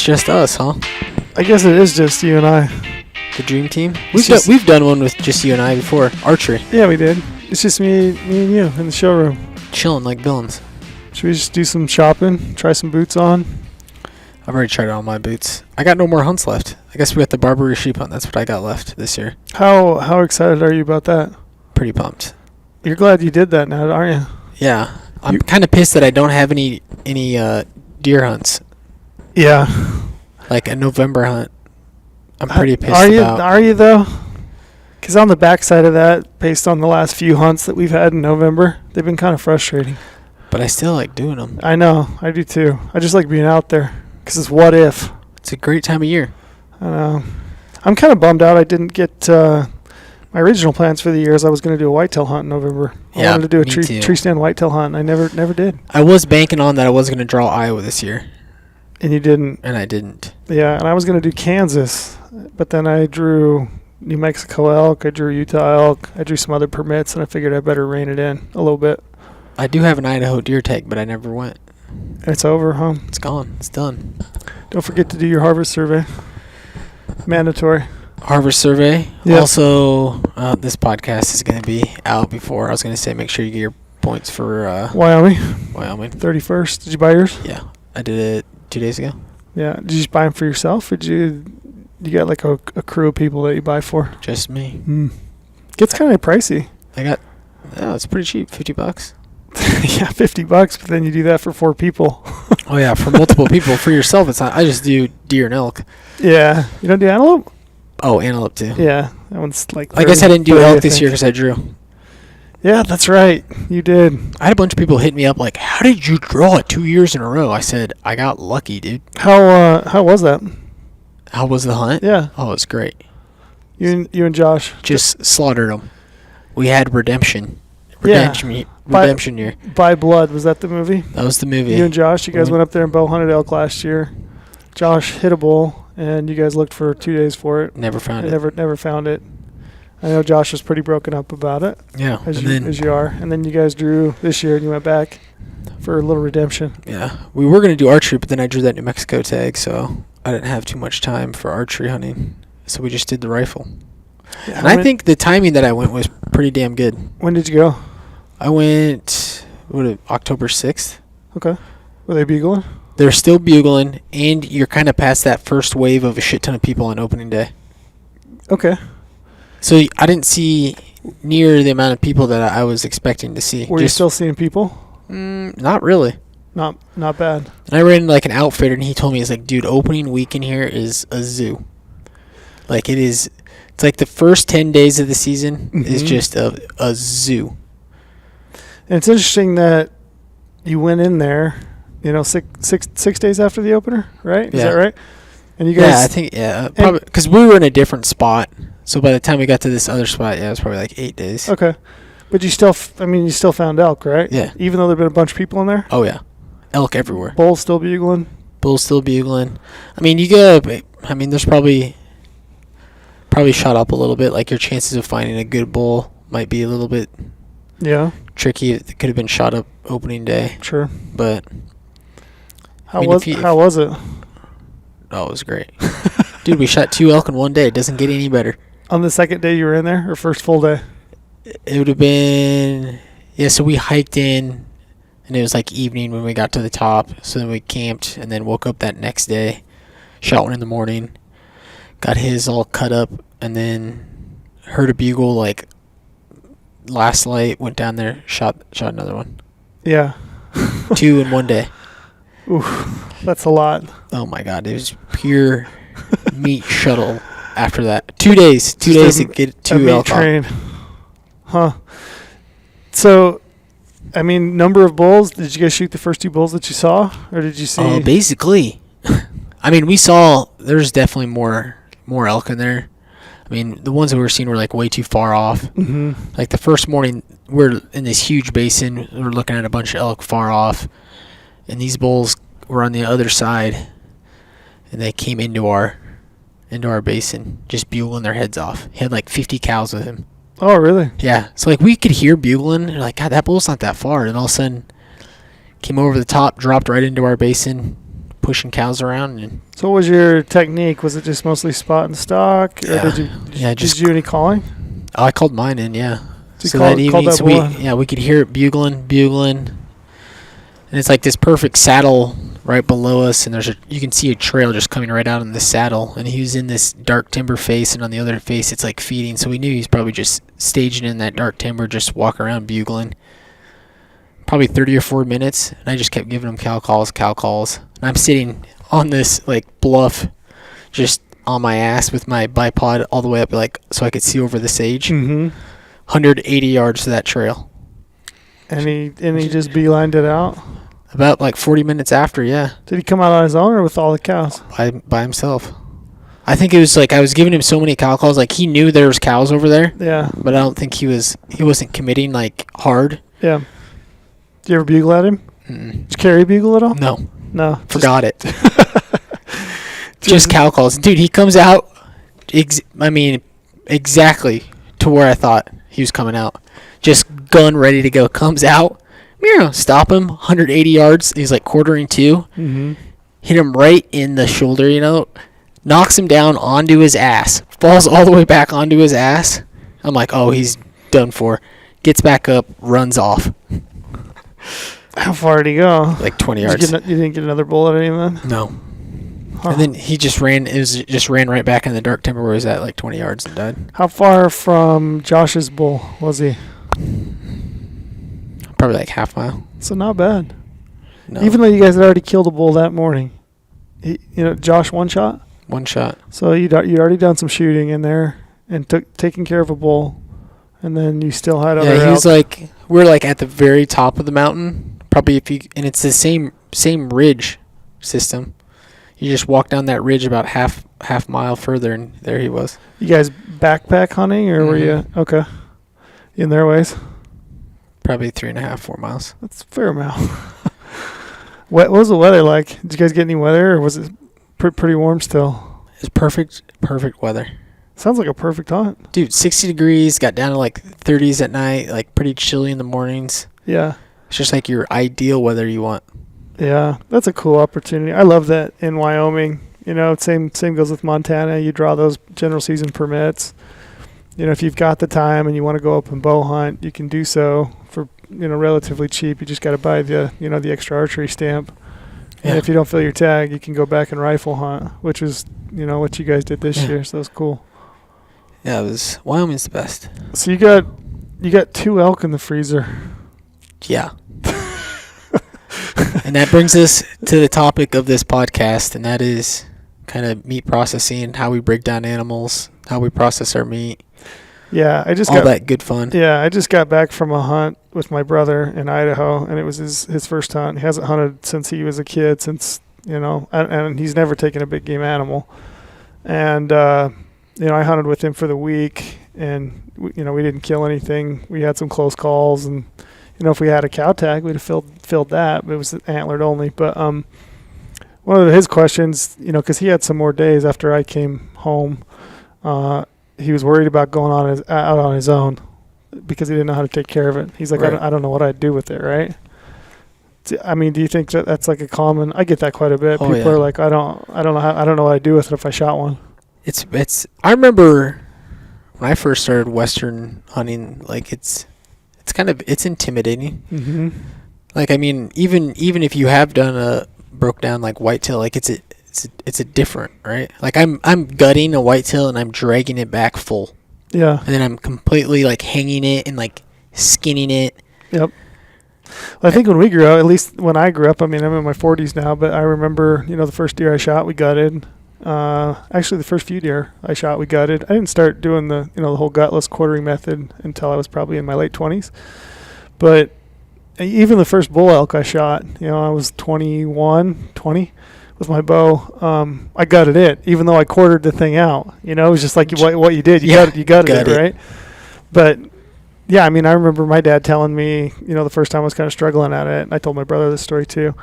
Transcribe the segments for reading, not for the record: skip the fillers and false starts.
just us, huh? I guess it is just you and I. The dream team. We've done one with just you and I before. Archery. Yeah, we did. It's just me and you in the showroom. Chilling like villains. Should we just do some shopping? Try some boots on? I've already tried on my boots. I got no more hunts left. I guess we got the Barbary sheep hunt. That's what I got left this year. How excited are you about that? Pretty pumped. You're glad you did that now, aren't you? Yeah. I'm kind of pissed that I don't have any deer hunts. Yeah. Like a November hunt. I'm pretty pissed about. Are you though? Because on the backside of that, based on the last few hunts that we've had in November, they've been kind of frustrating. But I still like doing them. I know. I do too. I just like being out there. Because it's what if. It's a great time of year. I know. I'm kind of bummed out I didn't get my original plans for the year is I was going to do a whitetail hunt in November. I wanted to do a tree stand whitetail hunt, and I never did. I was banking on that I was going to draw Iowa this year. And you didn't. And I didn't. Yeah, and I was going to do Kansas, but then I drew New Mexico elk, I drew Utah elk, I drew some other permits, and I figured I better rein it in a little bit. I do have an Idaho deer tag, but I never went. It's over, huh? It's gone. It's done. Don't forget to do your harvest survey. Mandatory. Harvest survey. Yep. Also, this podcast is going to be out before. I was going to say make sure you get your points for Wyoming. 31st. Did you buy yours? Yeah. I did it 2 days ago. Yeah. Did you just buy them for yourself? Or you got like a crew of people that you buy for? Just me. Gets kind of pricey. It's pretty cheap. $50. Yeah, $50, but then you do that for 4 people. Oh yeah, for multiple people. For yourself, it's not. I just do deer and elk. Yeah, you don't do antelope? Oh, antelope too. Yeah, that one's like 30, I guess I didn't do 30, elk this year because I drew. Yeah, that's right. You did. I had a bunch of people hit me up like, "How did you draw it 2 years in a row?" I said, "I got lucky, dude." How was that? How was the hunt? Yeah. Oh, it's great. You and Josh just slaughtered them. We had redemption. Redemption year. By Blood, was that the movie? That was the movie. You and Josh, you guys went up there and bow hunted elk last year. Josh hit a bull, and you guys looked for 2 days for it. Never found it. Never found it. I know Josh was pretty broken up about it. Yeah. As you are. And then you guys drew this year, and you went back for a little redemption. Yeah. We were going to do archery, but then I drew that New Mexico tag, so I didn't have too much time for archery hunting. So we just did the rifle. Yeah, and I think the timing that I went was pretty damn good. When did you go? I went, October 6th. Okay. Were they bugling? They're still bugling, and you're kind of past that first wave of a shit ton of people on opening day. Okay. So I didn't see near the amount of people that I was expecting to see. Were you still seeing people? Not really. Not bad. And I ran like an outfitter, and he told me, he's like, dude, opening week in here is a zoo. Like it is, it's like the first 10 days of the season is just a zoo. And it's interesting that you went in there, 6 days after the opener, right? Is that right? And you guys? Yeah, I think, probably, because we were in a different spot. So by the time we got to this other spot, it was probably like 8 days. Okay. But you still found elk, right? Yeah. Even though there've been a bunch of people in there? Oh, yeah. Elk everywhere. Bulls still bugling? I mean, there's probably shot up a little bit. Like your chances of finding a good bull might be a little bit tricky. It could have been shot up opening day. Sure. But how was it? Oh, it was great. Dude, we shot 2 elk in one day. It doesn't get any better. On the second day you were in there, or first full day? It would have been, so we hiked in, and it was like evening when we got to the top. So then we camped, and then woke up that next day, shot one in the morning, got his all cut up, and then heard a bugle like last light, went down there, shot another one. Yeah. 2 in one day. Oof, that's a lot. Oh my God, it was pure meat shuttle after that. 2 days. 2 days to get 2 elk train. Huh. So, I mean, number of bulls, did you guys shoot the first 2 bulls that you saw? Or did you see? Basically. I mean, we saw, there's definitely more elk in there. I mean, the ones that we were seeing were like way too far off. Mm-hmm. Like the first morning, we're in this huge basin. We're looking at a bunch of elk far off. And these bulls were on the other side. And they came into our basin, just bugling their heads off. He had like 50 cows with him. Oh, really? Yeah. So like we could hear bugling. And like, God, that bull's not that far. And all of a sudden, came over the top, dropped right into our basin, pushing cows around. And so what was your technique? Was it just mostly spot and stock? Or did you do any calling? Oh, I called mine in, yeah. So that evening, we could hear it bugling. And it's like this perfect saddle right below us, and you can see a trail just coming right out in the saddle. And he was in this dark timber face, and on the other face it's like feeding. So we knew he's probably just staging in that dark timber, just walk around bugling. Probably 30 or 40 minutes, and I just kept giving him cow calls. And I'm sitting on this like bluff, just on my ass with my bipod all the way up, like so I could see over the sage. 180 yards to that trail. And he just beelined it out? About like 40 minutes after, yeah. Did he come out on his own or with all the cows? By himself. I think it was like I was giving him so many cow calls, like he knew there was cows over there. Yeah. But I don't think he wasn't committing like hard. Yeah. Did you ever bugle at him? Mm-mm. Did you carry bugle at all? No. Forgot it. Just cow calls. Dude, he comes out, exactly to where I thought he was coming out. Just gun ready to go. Comes out. Stop him. 180 yards. He's like quartering two. Hit him right in the shoulder, knocks him down onto his ass. Falls all the way back onto his ass. I'm like, oh, he's done for. Gets back up, runs off. How far did he go? Like 20 yards. You didn't get another bullet at him then? No. Huh. And then he just ran right back in the dark timber where he was at, like 20 yards, and died. How far from Josh's bull was he? Probably like half mile. So not bad. No. Even though you guys had already killed a bull that morning. Josh one shot? One shot. So you'd already done some shooting in there and taking care of a bull, and then you still had other he was like, we're like at the very top of the mountain. Probably and it's the same ridge system. You just walk down that ridge about half mile further, and there he was. You guys backpack hunting, or were you okay in their ways? Probably 3.5, 4 miles. That's a fair amount. What was the weather like? Did you guys get any weather, or was it pretty warm still? It was perfect weather. Sounds like a perfect hunt. Dude, 60 degrees, got down to like 30s at night, like pretty chilly in the mornings. Yeah. It's just like your ideal weather you want. Yeah, that's a cool opportunity. I love that in Wyoming. Same goes with Montana. You draw those general season permits. If you've got the time and you want to go up and bow hunt, you can do so for relatively cheap. You just got to buy the the extra archery stamp. Yeah. And if you don't fill your tag, you can go back and rifle hunt, which is what you guys did this year. So that's cool. Yeah, Wyoming's the best. So you got 2 elk in the freezer. Yeah. And that brings us to the topic of this podcast, and that is kind of meat processing, how we break down animals, how we process our meat. Yeah, that good fun. Yeah, I just got back from a hunt with my brother in Idaho, and it was his first hunt. He hasn't hunted since he was a kid, and he's never taken a big game animal. And I hunted with him for the week, and we didn't kill anything. We had some close calls, and if we had a cow tag, we'd have filled that. But it was antlered only. But one of his questions, because he had some more days after I came home, he was worried about going out on his own because he didn't know how to take care of it. He's like, right. I don't know what I'd do with it, right? I mean, do you think that's like a common? I get that quite a bit. People are like, I don't know what I'd do with it if I shot one. I remember when I first started Western hunting, like it's intimidating. Mm-hmm. Like, I mean, even if you have broke down like whitetail, like it's a different, right? Like I'm gutting a whitetail and I'm dragging it back full. Yeah. And then I'm completely like hanging it and like skinning it. Yep. Well, I think when we grew up, at least when I grew up, I mean, I'm in my 40s now, but I remember, the first deer I shot, we gutted. Actually, the first few deer I shot, we gutted. I didn't start doing the whole gutless quartering method until I was probably in my late 20s. But even the first bull elk I shot, I was 20 with my bow. I gutted it, even though I quartered the thing out. It was just like what you did. You gutted it, right? But yeah, I mean, I remember my dad telling me, the first time I was kind of struggling at it. And I told my brother this story too.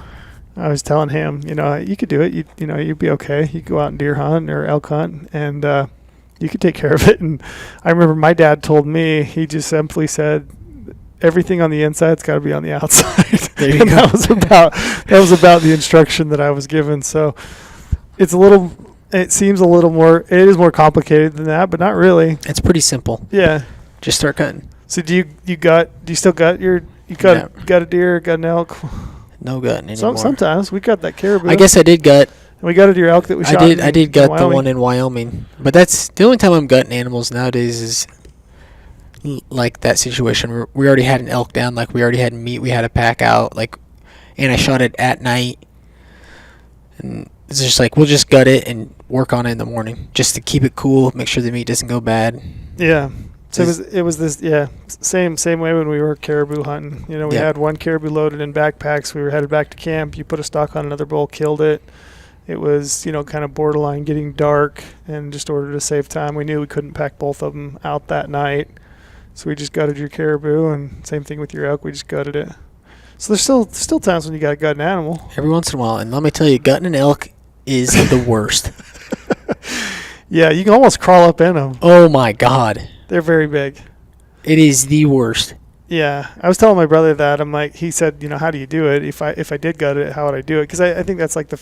I was telling him, you could do it. You'd be okay. You could go out and deer hunt or elk hunt, and you could take care of it. And I remember my dad told me, he just simply said, everything on the inside's got to be on the outside. There you And go. that was about the instruction that I was given. So it seems a little more, it is more complicated than that, but not really. It's pretty simple. Yeah. Just start cutting. So do you still got got a deer, got an elk? No gutting anymore. Sometimes we got that caribou. I guess I did gut. And we got a deer elk that we shot. I did gut the Wyoming. one in Wyoming, but that's the only time I'm gutting animals nowadays is like that situation. We already had an elk down, like we already had meat. We had a pack out, like, and I shot it at night, and it's just like we'll just gut it and work on it in the morning, just to keep it cool, make sure the meat doesn't go bad. Yeah. So it was this same way when we were caribou hunting. You know, we had one caribou loaded in backpacks. We were headed back to camp. You put a stock on another bull, killed it. It was, kind of borderline getting dark, and just ordered to save time. We knew we couldn't pack both of them out that night, so we just gutted your caribou, and same thing with your elk. We just gutted it. So there's still times when you got to gut an animal. Every once in a while, and let me tell you, gutting an elk is the worst. Yeah, you can almost crawl up in them. Oh my God. They're very big. It is the worst. Yeah, I was telling my brother that. I'm like, he said, how do you do it? If I did gut it, how would I do it? Because I think that's like the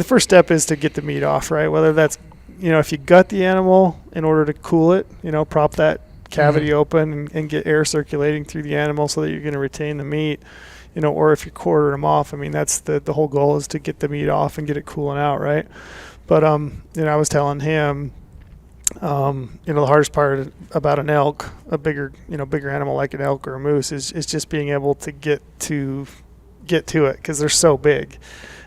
first step is to get the meat off, right? Whether that's, if you gut the animal in order to cool it, prop that cavity open and get air circulating through the animal so that you're going to retain the meat, or if you quarter them off. That's the whole goal is to get the meat off and get it cooling out, right? But I was telling him, the hardest part about an elk, a bigger animal like an elk or a moose, is just being able to get to it, because they're so big.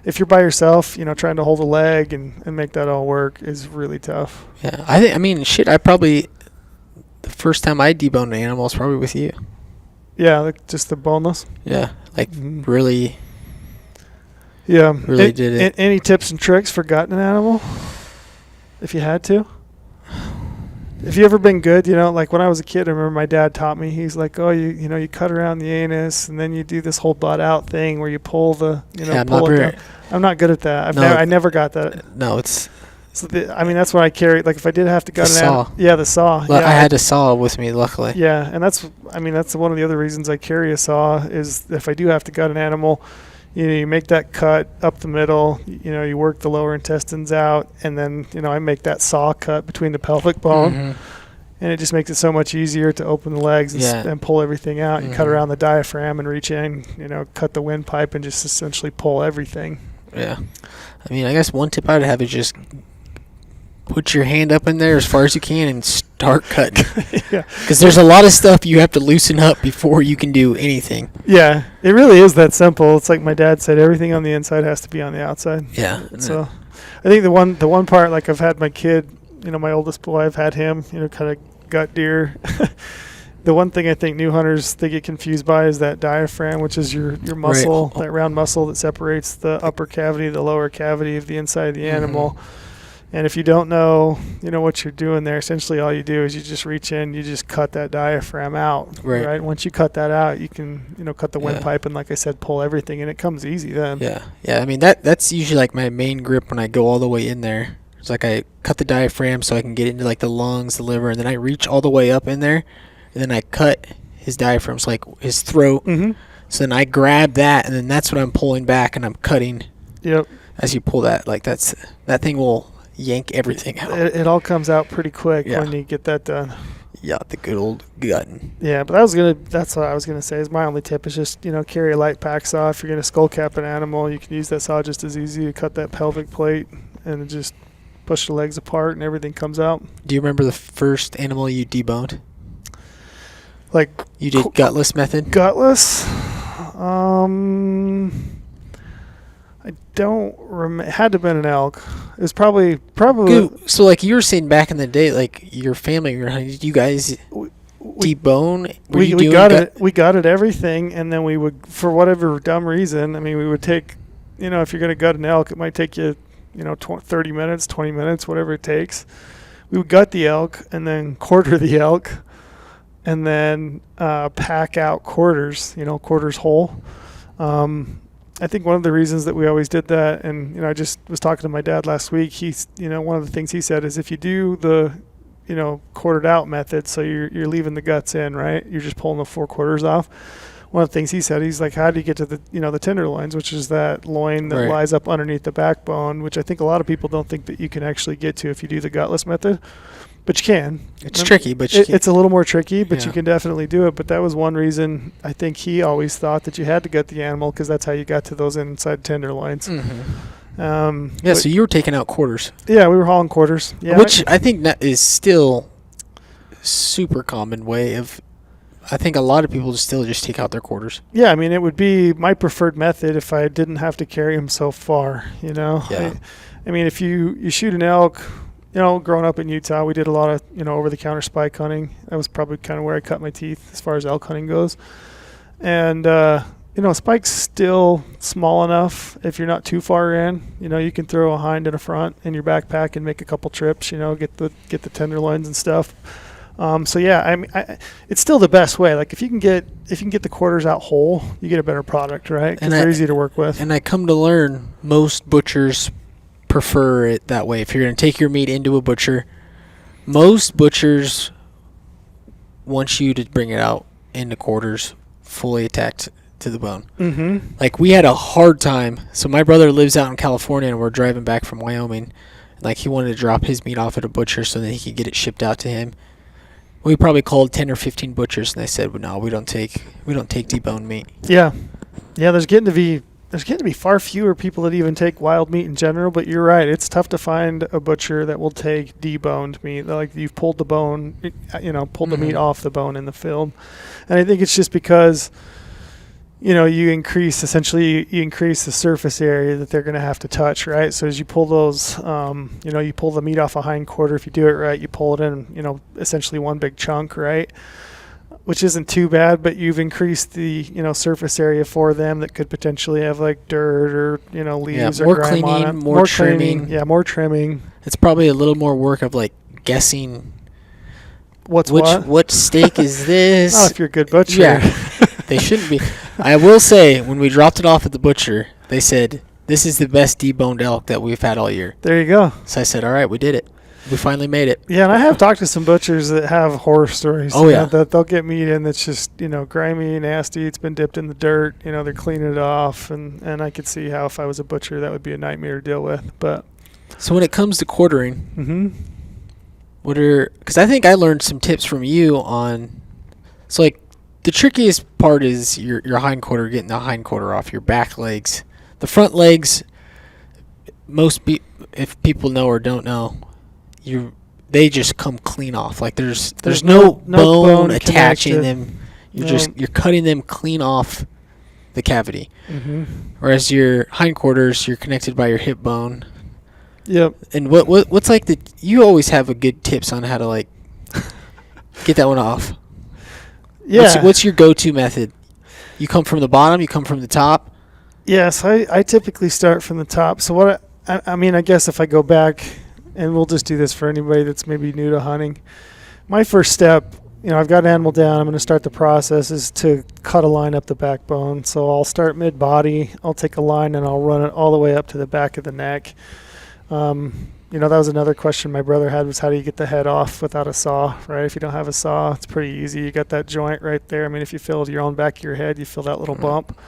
If you're by yourself, trying to hold a leg and make that all work is really tough. Yeah, I probably the first time I deboned an animal was probably with you. Yeah, just the boneless. Yeah, really. Yeah, really did it. Any tips and tricks for gutting an animal, if you had to? If you ever been good, like when I was a kid, I remember my dad taught me. He's like, "Oh, you cut around the anus, and then you do this whole butt out thing where you pull the, pull it down." I'm not good at that. I never got that. No, it's. So that's what I carry. Like if I did have to gut an animal, the saw. Well, I had a saw with me, luckily. Yeah, and that's one of the other reasons I carry a saw is if I do have to gut an animal. You make that cut up the middle, you work the lower intestines out, and then, I make that saw cut between the pelvic bone, and it just makes it so much easier to open the legs and pull everything out. You cut around the diaphragm and reach in, cut the windpipe and just essentially pull everything. Yeah. I guess one tip I'd have is just put your hand up in there as far as you can and start cutting. Yeah. Because there's a lot of stuff you have to loosen up before you can do anything. Yeah. It really is that simple. It's like my dad said, everything on the inside has to be on the outside. Yeah. So I think the one part, like I've had my kid, my oldest boy, I've had him, kind of gut deer. The one thing I think new hunters, they get confused by is that diaphragm, which is your muscle, that round muscle that separates the upper cavity, the lower cavity of the inside of the animal. And if you don't know, what you're doing there, essentially all you do is you just reach in, you just cut that diaphragm out. Right. Once you cut that out, you can, cut the windpipe and, like I said, pull everything, and it comes easy then. Yeah. Yeah. That's usually like my main grip when I go all the way in there. It's like I cut the diaphragm so I can get into like the lungs, the liver, and then I reach all the way up in there, and then I cut his diaphragm, so like his throat. So then I grab that, and then that's what I'm pulling back, and I'm cutting. Yep. As you pull that, like that thing will yank everything out. It all comes out pretty quick when you get that done. Yeah, the good old gutting. Yeah, but that's what I was gonna say is my only tip is just, carry a light pack saw. If you're gonna skull cap an animal, you can use that saw just as easy to cut that pelvic plate and just push the legs apart and everything comes out. Do you remember the first animal you deboned? Like you did gutless method? Gutless? I don't remember. It had to have been an elk. It was probably. So, like you were saying back in the day, like your family, did you guys debone? We gutted everything, and then we would, for whatever dumb reason, we would take, if you're going to gut an elk, it might take you, 30 minutes, 20 minutes, whatever it takes. We would gut the elk and then quarter the elk, and then pack out quarters, quarters whole. I think one of the reasons that we always did that, and I just was talking to my dad last week. He's, one of the things he said is if you do the quartered out method. So you're leaving the guts in, right? You're just pulling the 4 quarters off. One of the things he said, he's like, how do you get to the the tenderloins, which is that loin that lies up underneath the backbone, which I think a lot of people don't think that you can actually get to if you do the gutless method. But you can. It's tricky, but it's a little more tricky, but you can definitely do it. But that was one reason I think he always thought that you had to gut the animal, because that's how you got to those inside tenderloins. Mm-hmm. So you were taking out quarters. Yeah, we were hauling quarters. Yeah, which I think that is still super common way of. I think a lot of people still just take out their quarters. Yeah, I mean, it would be my preferred method if I didn't have to carry them so far, Yeah. I mean, if you shoot an elk, growing up in Utah, we did a lot of, over-the-counter spike hunting. That was probably kind of where I cut my teeth as far as elk hunting goes. And, spike's still small enough if you're not too far in. You can throw a hind and a front in your backpack and make a couple trips, get the tenderloins and stuff. So yeah, I mean, it's still the best way. Like if you can get the quarters out whole, you get a better product, right? Because they're easy to work with. And I come to learn most butchers prefer it that way. If you're going to take your meat into a butcher, most butchers want you to bring it out into quarters, fully attacked to the bone. Mm-hmm. Like we had a hard time. So my brother lives out in California, and we're driving back from Wyoming. Like he wanted to drop his meat off at a butcher so that he could get it shipped out to him. We probably called 10 or 15 butchers, and they said, well, "No, we don't take deboned meat." Yeah. There's getting to be far fewer people that even take wild meat in general. But you're right; it's tough to find a butcher that will take deboned meat. Like you've pulled the bone, pulled the meat off the bone in the field. And I think it's just because, you increase the surface area that they're going to have to touch, right? So as you pull those, you pull the meat off a hind quarter. If you do it right, you pull it in, essentially one big chunk, right? Which isn't too bad, but you've increased the, surface area for them that could potentially have like dirt or, leaves or grime cleaning, on it. more trimming. Cleaning, yeah, more trimming. It's probably a little more work of like guessing what steak is this. Not if you're a good butcher. Yeah, they shouldn't be. I will say, when we dropped it off at the butcher, they said, "This is the best deboned elk that we've had all year." There you go. So I said, "All right, we did it. We finally made it." Yeah, and I have talked to some butchers that have horror stories. Oh, yeah. That they'll get meat in that's just, grimy, nasty. It's been dipped in the dirt. They're cleaning it off. And I could see how if I was a butcher, that would be a nightmare to deal with. But so when it comes to quartering, mm-hmm. because I think I learned some tips from you on, so like the trickiest part is your hind quarter, getting the hind quarter off your back legs. The front legs, if people know or don't know, they just come clean off. Like there's no bone attaching them. You're cutting them clean off the cavity. Mm-hmm. Whereas your hind quarters, you're connected by your hip bone. Yep. And what's like you always have a good tips on how to like get that one off. Yeah. What's your go-to method? You come from the bottom, you come from the top? Yes, I typically start from the top. So what I mean, I guess if I go back, and we'll just do this for anybody that's maybe new to hunting. My first step, I've got an animal down. I'm going to start the process is to cut a line up the backbone. So I'll start mid-body. I'll take a line and I'll run it all the way up to the back of the neck. That was another question my brother had, was how do you get the head off without a saw, right? If you don't have a saw, it's pretty easy. You got that joint right there. I mean, if you feel your own back of your head, you feel that little bump.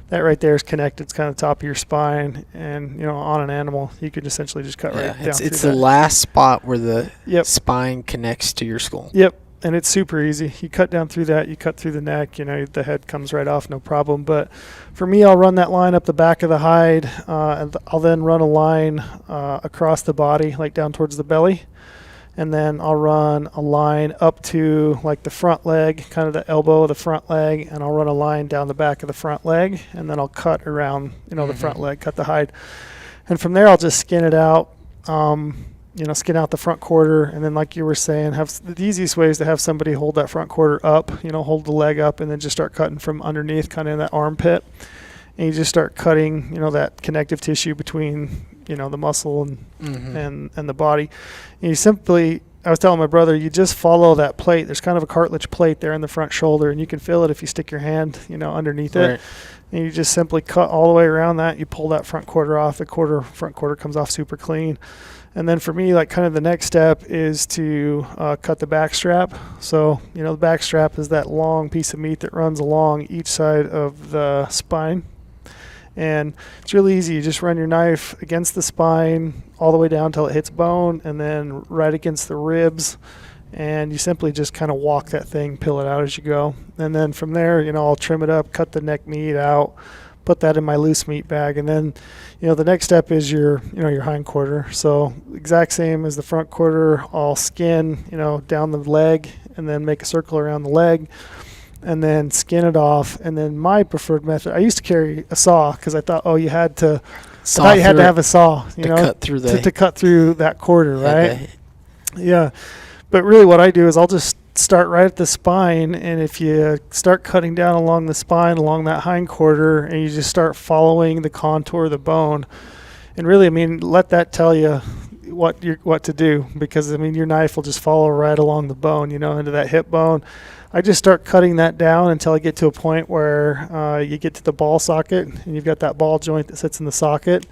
That right there is connected. It's kind of the top of your spine. And, on an animal, you can essentially just cut right down. It's the last spot where the spine connects to your skull. Yep. And it's super easy. You cut down through that. You cut through the neck. The head comes right off, no problem. But for me, I'll run that line up the back of the hide. And I'll then run a line across the body, like down towards the belly. And then I'll run a line up to like the front leg, kind of the elbow of the front leg. And I'll run a line down the back of the front leg. And then I'll cut around, the front leg, cut the hide. And from there, I'll just skin it out. Skin out the front quarter, and then like you were saying, the easiest way is to have somebody hold that front quarter up, hold the leg up, and then just start cutting from underneath, kind of in that armpit, and you just start cutting, that connective tissue between, the muscle and the body. And you simply, I was telling my brother, you just follow that plate. There's kind of a cartilage plate there in the front shoulder, and you can feel it if you stick your hand, underneath it. And you just simply cut all the way around that. You pull that front quarter off. The front quarter comes off super clean. And then for me, like kind of the next step is to cut the back strap. So, the back strap is that long piece of meat that runs along each side of the spine. And it's really easy. You just run your knife against the spine all the way down until it hits bone, and then right against the ribs. And you simply just kind of walk that thing, peel it out as you go. And then from there, I'll trim it up, cut the neck meat out, put that in my loose meat bag. And then, the next step is your hind quarter. So exact same as the front quarter, I'll skin, down the leg and then make a circle around the leg and then skin it off. And then my preferred method, I used to carry a saw because I thought, you had to have a saw, to cut through that quarter, right? Okay. Yeah. But really what I do is I'll just start right at the spine, and if you start cutting down along the spine, along that hind quarter, and you just start following the contour of the bone, and really, let that tell you what to do, because your knife will just follow right along the bone, into that hip bone. I just start cutting that down until I get to a point where you get to the ball socket, and you've got that ball joint that sits in the socket.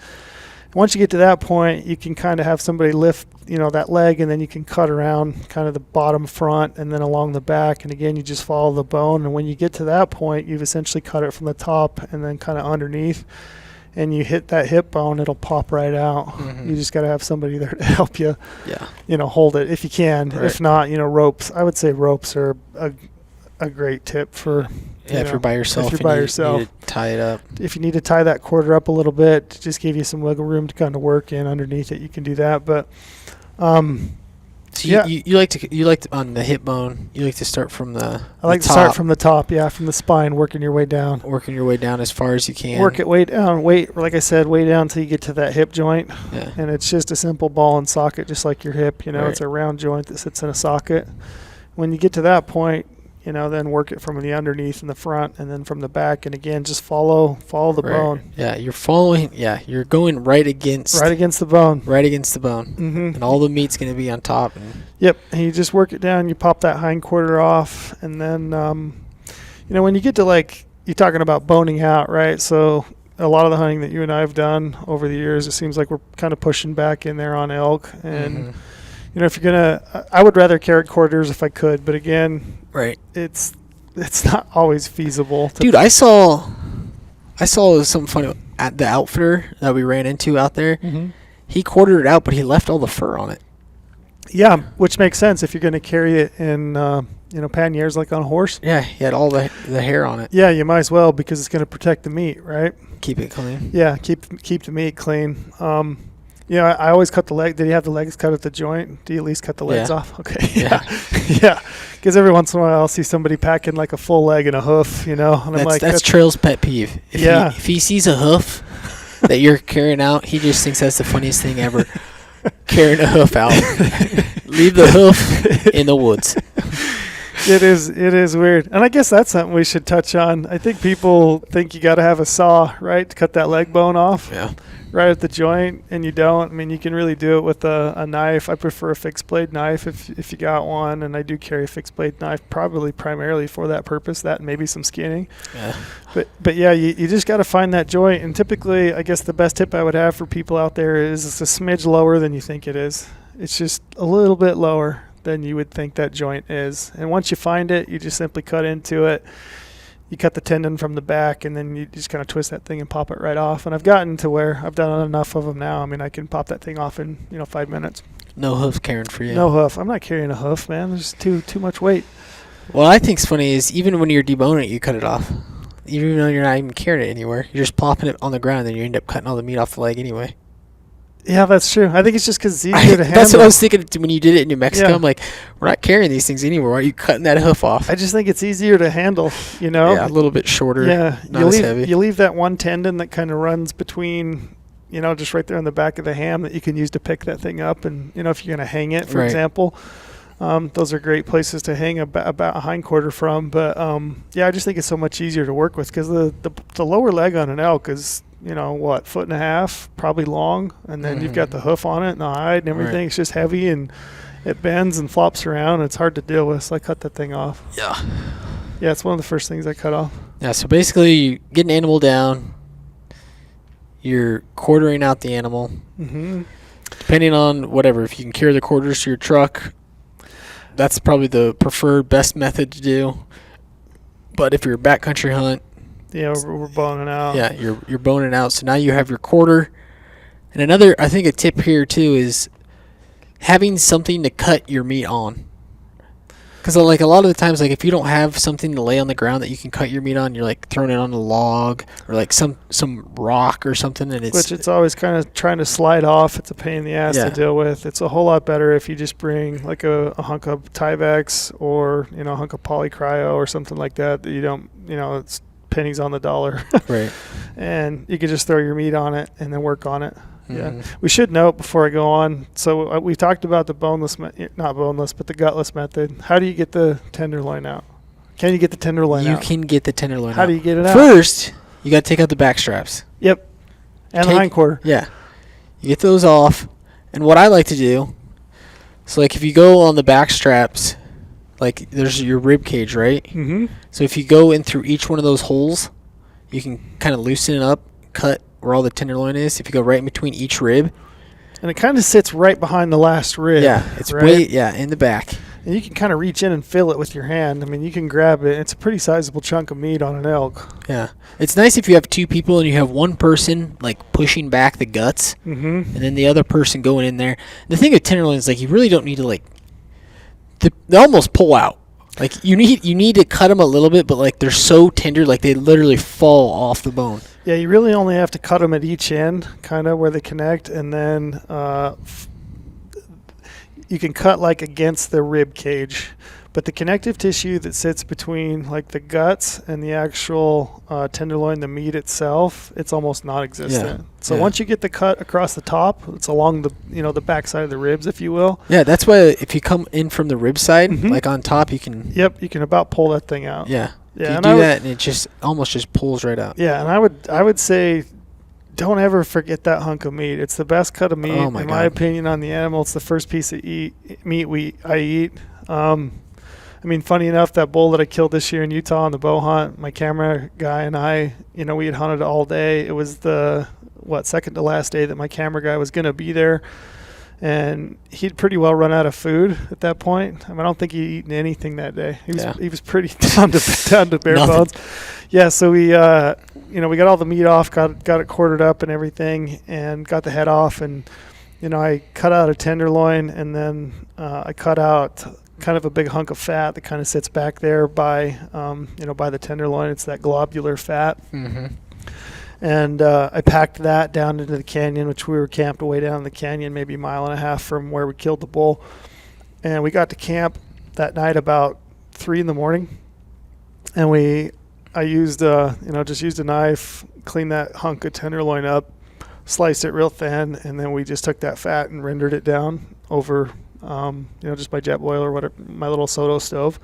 Once you get to that point, you can kind of have somebody lift, that leg, and then you can cut around kind of the bottom front and then along the back. And again, you just follow the bone. And when you get to that point, you've essentially cut it from the top and then kind of underneath. And you hit that hip bone, it'll pop right out. Mm-hmm. You just got to have somebody there to help you, hold it if you can. Right. If not, ropes. I would say ropes are a great tip for... if you're by yourself. If you're by yourself. You need to tie it up. If you need to tie that quarter up a little bit, just give you some wiggle room to kind of work in underneath it, you can do that. But, you like to on the hip bone. You like to start from the. I like to start from the top, from the spine, working your way down. Working your way down as far as you can. Work it way down. Like I said, way down until you get to that hip joint. Yeah. And it's just a simple ball and socket, just like your hip. Right. It's a round joint that sits in a socket. When you get to that point, then work it from the underneath and the front, and then from the back, and again, just follow the bone. Yeah, you're following. Yeah, you're going right against the bone. Right against the bone, mm-hmm. And all the meat's going to be on top. Yep, and you just work it down. You pop that hind quarter off, and then when you get to you're talking about boning out, right? So a lot of the hunting that you and I have done over the years, it seems like we're kind of pushing back in there on elk, and. Mm-hmm. If you're gonna, I would rather carrot quarters if I could, but again, right, it's not always feasible. Dude, I saw something funny at the outfitter that we ran into out there. Mm-hmm. He quartered it out, but he left all the fur on it. Yeah, which makes sense if you're going to carry it in, panniers like on a horse. Yeah, he had all the hair on it. Yeah, you might as well, because it's going to protect the meat, right? Keep it clean. Yeah, keep the meat clean. I always cut the leg. Did you have the legs cut at the joint? Do you at least cut the legs off? Okay. Yeah. Yeah. Because every once in a while I'll see somebody packing like a full leg and a hoof, and I'm like... That's Trail's pet peeve. If he sees a hoof that you're carrying out, he just thinks that's the funniest thing ever. Carrying a hoof out. Leave the hoof in the woods. It is weird. And I guess that's something we should touch on. I think people think you got to have a saw, right, to cut that leg bone off. Yeah. Right at the joint, and you don't. You can really do it with a knife. I prefer a fixed blade knife if you got one, and I do carry a fixed blade knife probably primarily for that purpose, that and maybe some skinning. Yeah. But yeah, you just got to find that joint, and typically I guess the best tip I would have for people out there is it's a smidge lower than you think it is. It's just a little bit lower than you would think that joint is. And once you find it, you just simply cut into it. You cut the tendon from the back, and then you just kind of twist that thing and pop it right off. And I've gotten to where I've done enough of them now. I can pop that thing off in 5 minutes. No hoof carrying for you. No hoof. I'm not carrying a hoof, man. There's too much weight. What I think's funny is even when you're deboning it, you cut it off. Even though you're not even carrying it anywhere, you're just plopping it on the ground, and then you end up cutting all the meat off the leg anyway. Yeah, that's true. I think it's just because it's easier to handle. That's what I was thinking when you did it in New Mexico. Yeah. I'm like, we're not carrying these things anywhere. Why are you cutting that hoof off? I just think it's easier to handle, Yeah, a little bit shorter. Yeah. Not as heavy. You leave that one tendon that kind of runs between, just right there on the back of the ham that you can use to pick that thing up. And, if you're going to hang it, for example, those are great places to hang about a hindquarter from. But, I just think it's so much easier to work with because the lower leg on an elk is, 1.5 foot, probably long, and then you've got the hoof on it and the hide and everything. Right. It's just heavy, and it bends and flops around. It's hard to deal with, so I cut that thing off. Yeah. Yeah, it's one of the first things I cut off. Yeah, so basically you get an animal down, you're quartering out the animal. Mm-hmm. Depending on whatever, if you can carry the quarters to your truck, that's probably the preferred best method to do. But if you're a backcountry hunt, yeah, we're boning out. Yeah, you're boning out. So now you have your quarter. And another, I think a tip here too is having something to cut your meat on. Because like a lot of the times, like if you don't have something to lay on the ground that you can cut your meat on, you're like throwing it on a log or like some rock or something, and it's always kind of trying to slide off. It's a pain in the ass to deal with. It's a whole lot better if you just bring like a hunk of Tyvek or a hunk of polycryo or something like that. That you don't, it's pennies on the dollar. Right. And you can just throw your meat on it and then work on it. Mm-hmm. Yeah. We should note before I go on, so we talked about the not boneless, but the gutless method. How do you get the tenderloin out? Can you get the tenderloin out? You can get the tenderloin out. How do you get it out? First, you got to take out the back straps. Yep. And the hind quarter. Yeah. You get those off. And what I like to do, so like if you go on the back straps, like there's your rib cage, right? Mm-hmm. So if you go in through each one of those holes, you can kind of loosen it up, cut where all the tenderloin is. If you go right in between each rib. And it kind of sits right behind the last rib. Yeah, it's right? in the back. And you can kind of reach in and feel it with your hand. I mean, you can grab it. It's a pretty sizable chunk of meat on an elk. Yeah. It's nice if you have two people and you have one person, like, pushing back the guts, mm-hmm. and then the other person going in there. The thing with tenderloin is, like, you really don't need to, like, they almost pull out. Like, you need to cut them a little bit, but, like, they're so tender, like, they literally fall off the bone. Yeah, you really only have to cut them at each end, kind of where they connect, and then you can cut like against the rib cage. But the connective tissue that sits between like the guts and the actual tenderloin, the meat itself, it's almost non-existent. Yeah. So once you get the cut across the top, it's along the the back side of the ribs, if you will. Yeah, that's why if you come in from the rib side, mm-hmm. like on top, you can. Yep, you can about pull that thing out. Yeah. Yeah, you do that, and it just almost just pulls right out. Yeah, and I would say, don't ever forget that hunk of meat. It's the best cut of meat, in my opinion, on the animal. It's the first piece of meat I eat. I mean, funny enough, that bull that I killed this year in Utah on the bow hunt, my camera guy and I, we had hunted all day. It was the second to last day that my camera guy was going to be there. And he'd pretty well run out of food at that point. I mean, I don't think he'd eaten anything that day. He was pretty down to bare bones. Yeah, so we we got all the meat off, got it quartered up and everything, and got the head off. And I cut out a tenderloin, and then I cut out kind of a big hunk of fat that kind of sits back there by by the tenderloin. It's that globular fat. Mm-hmm. And I packed that down into the canyon, which we were camped way down in the canyon, maybe a mile and a half from where we killed the bull. And we got to camp that night about 3 a.m. And I used just a knife, cleaned that hunk of tenderloin up, sliced it real thin, and then we just took that fat and rendered it down over, just by jet boil or whatever, my little Soto stove.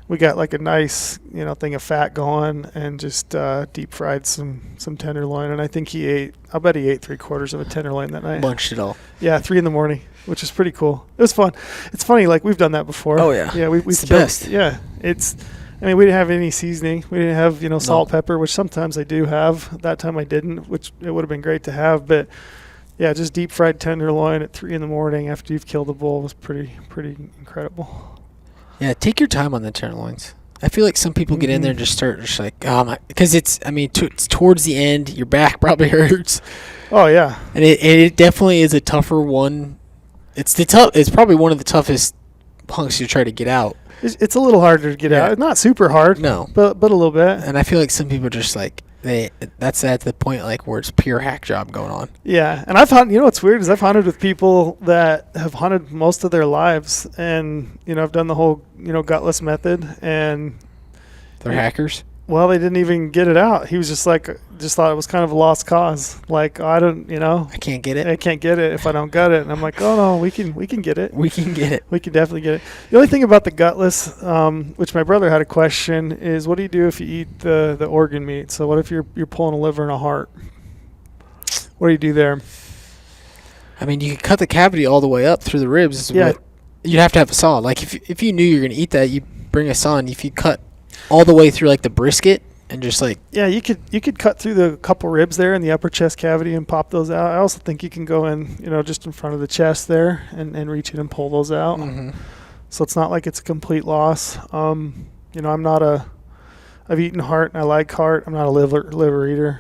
We got like a nice, thing of fat going, and just deep fried some tenderloin. And I think I'll bet he ate 3/4 of a tenderloin that night. Bunched it all. Yeah, 3 a.m, which is pretty cool. It was fun. It's funny, like we've done that before. Oh yeah. Yeah, we it's killed, the best. Yeah, we didn't have any seasoning. We didn't have, salt, pepper, which sometimes I do have. That time I didn't, which it would have been great to have. But yeah, just deep fried tenderloin at 3 a.m. after you've killed a bull was pretty incredible. Yeah, take your time on the tenderloins. I feel like some people get in there and just start like, because it's towards the end. Your back probably hurts. Oh yeah, and it definitely is a tougher one. It's probably one of the toughest hunks to try to get out. It's a little harder to get out. It's not super hard. No, but a little bit. And I feel like some people just like that's at the point like where it's pure hack job going on. Yeah, and I've hunted. What's weird is I've hunted with people that have hunted most of their lives, and I've done the whole gutless method, and they're hackers. Well, they didn't even get it out. He was just thought it was kind of a lost cause. Like, I can't get it. I can't get it if I don't gut it. And I'm like, oh no, we can get it. We can get it. We can definitely get it. The only thing about the gutless, which my brother had a question, is what do you do if you eat the organ meat? So what if you're pulling a liver and a heart? What do you do there? I mean, you can cut the cavity all the way up through the ribs. Yeah. You'd have to have a saw. Like if you knew you were gonna eat that, you bring a saw, and if you cut all the way through like the brisket and just like Yeah, you could cut through the couple ribs there in the upper chest cavity and pop those out. I also think you can go in, just in front of the chest there and reach in and pull those out. So it's not like it's a complete loss. I've eaten heart and I like heart. I'm not a liver eater.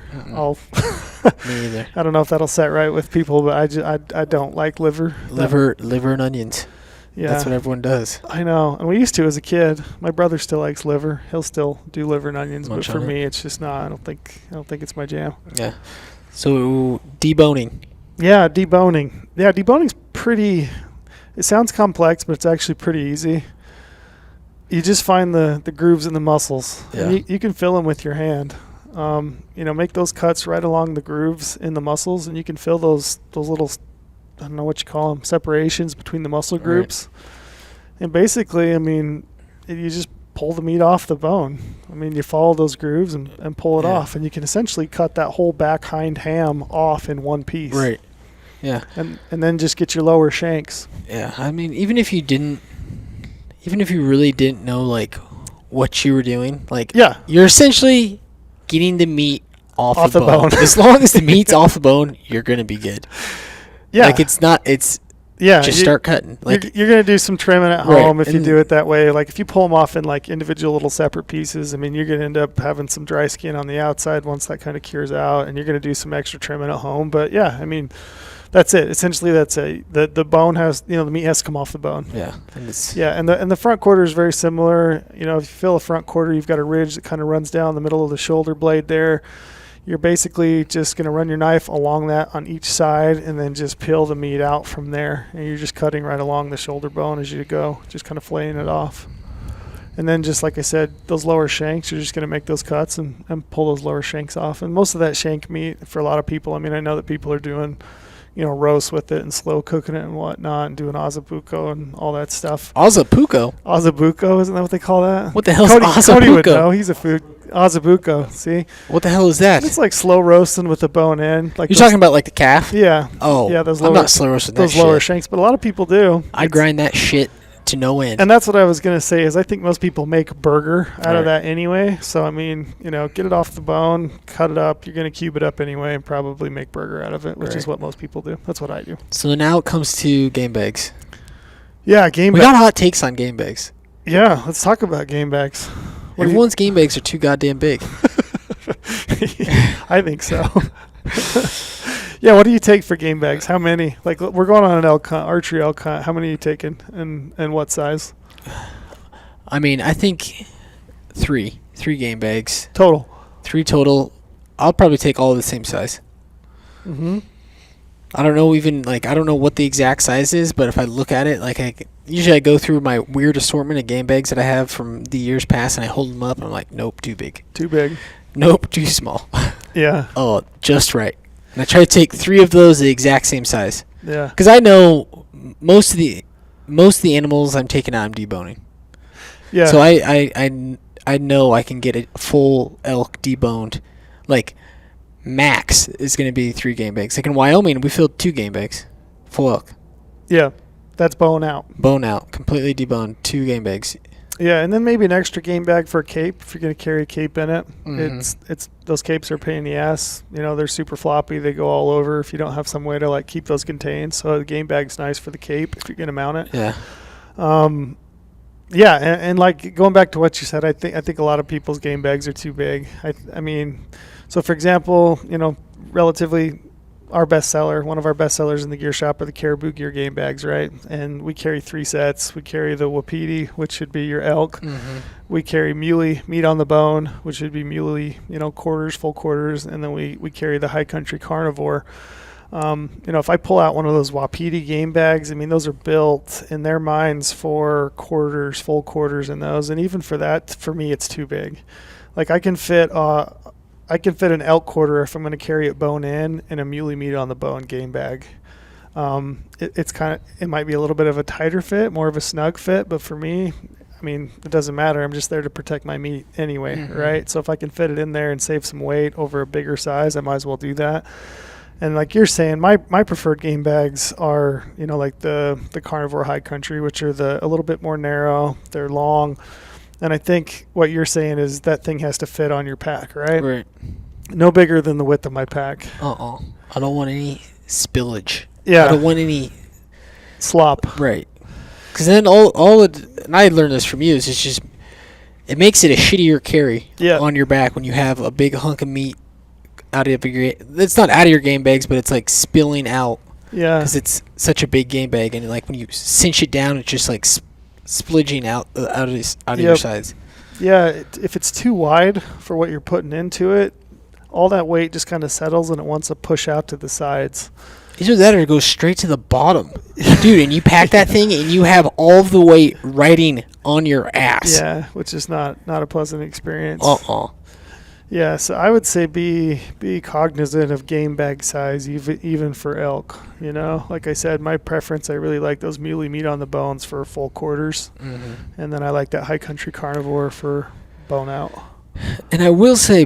me either. I don't know if that'll set right with people, but I don't like liver. Liver and onions. Yeah, that's what everyone does. I know, and we used to as a kid. My brother still likes liver. He'll still do liver and onions, Munch but for on me, it's just not. I don't think it's my jam. Yeah. So deboning. Yeah, deboning. Yeah, deboning's pretty. It sounds complex, but it's actually pretty easy. You just find the grooves in the muscles. Yeah. And you can fill them with your hand. Make those cuts right along the grooves in the muscles, and you can fill those little, I don't know what you call them, separations between the muscle groups. Right. And basically, you just pull the meat off the bone. You follow those grooves and pull it off, and you can essentially cut that whole back hind ham off in one piece. Right. Yeah. And then just get your lower shanks. Yeah. Even if you really didn't know like what you were doing, like you're essentially getting the meat off the bone. As long as the meat's off the bone, you're gonna be good. Yeah. Like just start cutting. Like you're gonna do some trimming at home if you do it that way. Like if you pull them off in like individual little separate pieces, you're gonna end up having some dry skin on the outside once that kind of cures out, and you're gonna do some extra trimming at home. But that's it. Essentially, that's it. The bone has, the meat has to come off the bone. Yeah. And the front quarter is very similar. If you feel a front quarter, you've got a ridge that kind of runs down the middle of the shoulder blade there. You're basically just going to run your knife along that on each side and then just peel the meat out from there. And you're just cutting right along the shoulder bone as you go, just kind of filleting it off. And then just like I said, those lower shanks, you're just going to make those cuts and pull those lower shanks off. And most of that shank meat, for a lot of people, I know that people are doing roast with it and slow cooking it and whatnot and doing azabuco and all that stuff. Azabuco? Azabuco, isn't that what they call that? What the hell is azabuco? Cody would know. He's a food. Azabuco, see? What the hell is that? It's like slow roasting with the bone in. Like you're talking about like the calf? Yeah. Oh, yeah. I'm not slow roasting those lower shanks, but a lot of people do. I grind that shit to no end. And that's what I was going to say is I think most people make burger out of that anyway. So, get it off the bone, cut it up. You're going to cube it up anyway and probably make burger out of it, which is what most people do. That's what I do. So now it comes to game bags. Yeah, game bags. We got hot takes on game bags. Yeah, let's talk about game bags. Everyone's game bags are too goddamn big. I think so. Yeah, what do you take for game bags? How many? Like, we're going on an elk hunt, archery elk hunt. How many are you taking, and what size? I think three game bags total. 3 total. I'll probably take all of the same size. Mm-hmm. I don't know what the exact size is, but if I look at it, usually I go through my weird assortment of game bags that I have from the years past, and I hold them up, and I'm like, nope, too big. Too big. Nope, too small. Yeah. Oh, just right. And I try to take 3 of those the exact same size. Yeah. Because I know most of the animals I'm taking out, I'm deboning. Yeah. So I know I can get a full elk deboned. Like, max is going to be 3 game bags. Like in Wyoming, we filled 2 game bags, full elk. Yeah, that's bone out. Bone out, completely deboned, 2 game bags. Yeah, and then maybe an extra game bag for a cape if you're going to carry a cape in it. Mm-hmm. It's those capes are a pain in the ass. They're super floppy. They go all over if you don't have some way to keep those contained. So the game bag's nice for the cape if you're going to mount it. Yeah. Yeah, and going back to what you said, I think a lot of people's game bags are too big. So for example, relatively one of our best sellers in the gear shop are the Caribou Gear game bags, right? And we carry 3 sets. We carry the Wapiti, which should be your elk. Mm-hmm. We carry muley, meat on the bone, which should be muley, quarters, full quarters. And then we carry the High Country Carnivore. If I pull out one of those Wapiti game bags, those are built in their minds for quarters, full quarters in those. And even for that, for me, it's too big. Like I can fit an elk quarter if I'm going to carry it bone in and a muley meat on the bone game bag. It might be a little bit of a tighter fit, more of a snug fit, but for me, it doesn't matter. I'm just there to protect my meat anyway, mm-hmm. right? So if I can fit it in there and save some weight over a bigger size, I might as well do that. And like you're saying, my preferred game bags are, like the Carnivore High Country, which are a little bit more narrow. They're long. And I think what you're saying is that thing has to fit on your pack, right? Right. No bigger than the width of my pack. I don't want any spillage. Yeah. I don't want any slop. Right. Because then and I learned this from you, is it's just, it makes it a shittier carry on your back when you have a big hunk of meat out of it's not out of your game bags, but it's like spilling out. Yeah. Because it's such a big game bag, and like when you cinch it down, it's just like splidging out of your sides. Yeah. If it's too wide for what you're putting into it, all that weight just kind of settles and it wants to push out to the sides. Either that or it goes straight to the bottom. Dude, and you pack that thing and you have all of the weight riding on your ass. Yeah, which is not a pleasant experience. Yeah, so I would say be cognizant of game bag size, even for elk. Like I said, my preference, I really like those muley meat on the bones for full quarters, and then I like that High Country Carnivore for bone out. And I will say,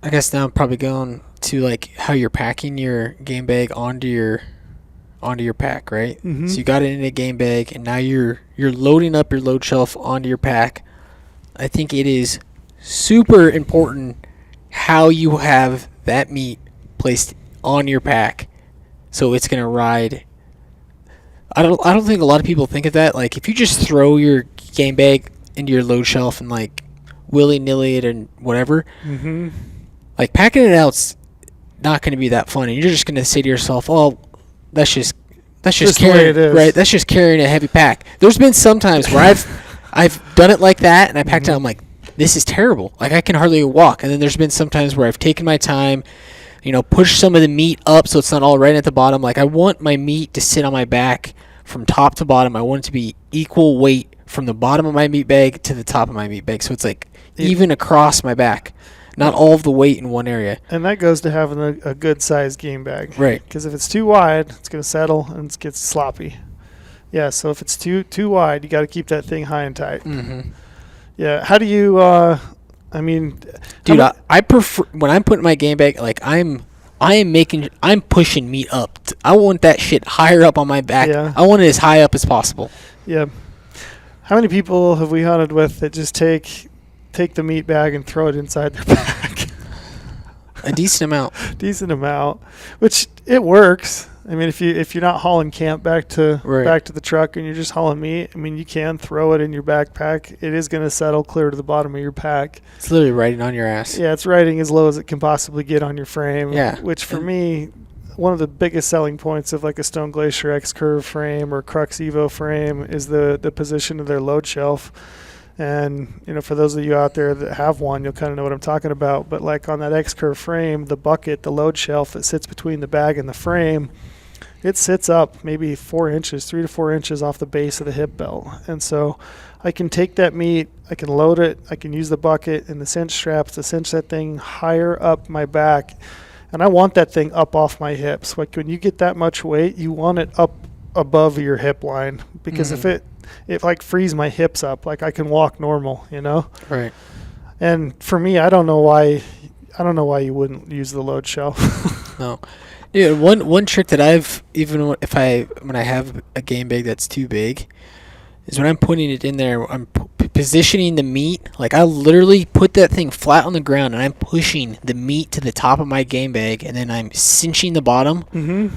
I guess now I'm probably going to like how you're packing your game bag onto your pack, right? Mm-hmm. So you got it in a game bag, and now you're loading up your load shelf onto your pack. I think it is super important how you have that meat placed on your pack, so it's gonna ride. I don't think a lot of people think of that. Like if you just throw your game bag into your load shelf and like willy-nilly it and whatever, like packing it out's not going to be that fun, and you're just going to say to yourself, "Oh, that's just carrying it, right? That's just carrying a heavy pack." There's been some times where I've done it like that, and I packed it. I'm like, "This is terrible. Like I can hardly walk." And then there's been some times where I've taken my time, pushed some of the meat up so it's not all right at the bottom. Like I want my meat to sit on my back from top to bottom. I want it to be equal weight from the bottom of my meat bag to the top of my meat bag, so it's like even across my back. Not all of the weight in one area. And that goes to having a good sized game bag. Right. Because if it's too wide, it's going to settle and it gets sloppy. Yeah, so if it's too wide, you got to keep that thing high and tight. Mm-hmm. Yeah. How do you, Dude, I prefer, when I'm putting my game bag, like I'm pushing meat up. I want that shit higher up on my back. Yeah. I want it as high up as possible. Yeah. How many people have we hunted with that just take the meat bag and throw it inside their pack? A decent amount. Which it works. I mean, if you're not hauling camp back to the truck and you're just hauling meat, I mean, you can throw it in your backpack. It is going to settle clear to the bottom of your pack. It's literally riding on your ass. Yeah, it's riding as low as it can possibly get on your frame. Yeah. Which for me, one of the biggest selling points of like a Stone Glacier X-Curve frame or Crux Evo frame is the position of their load shelf. And, for those of you out there that have one, you'll kind of know what I'm talking about. But like on that X-Curve frame, the bucket, the load shelf that sits between the bag and the frame, it sits up maybe 3 to 4 inches off the base of the hip belt. And so I can take that meat, I can load it, I can use the bucket and the cinch straps to cinch that thing higher up my back. And I want that thing up off my hips. Like when you get that much weight, you want it up above your hip line. Because if it like frees my hips up, like I can walk normal, Right. And for me, I don't know why you wouldn't use the load shelf. No, dude. One trick that I've when I have a game bag that's too big, is when I'm putting it in there, I'm positioning the meat. Like I literally put that thing flat on the ground and I'm pushing the meat to the top of my game bag, and then I'm cinching the bottom. Mm-hmm.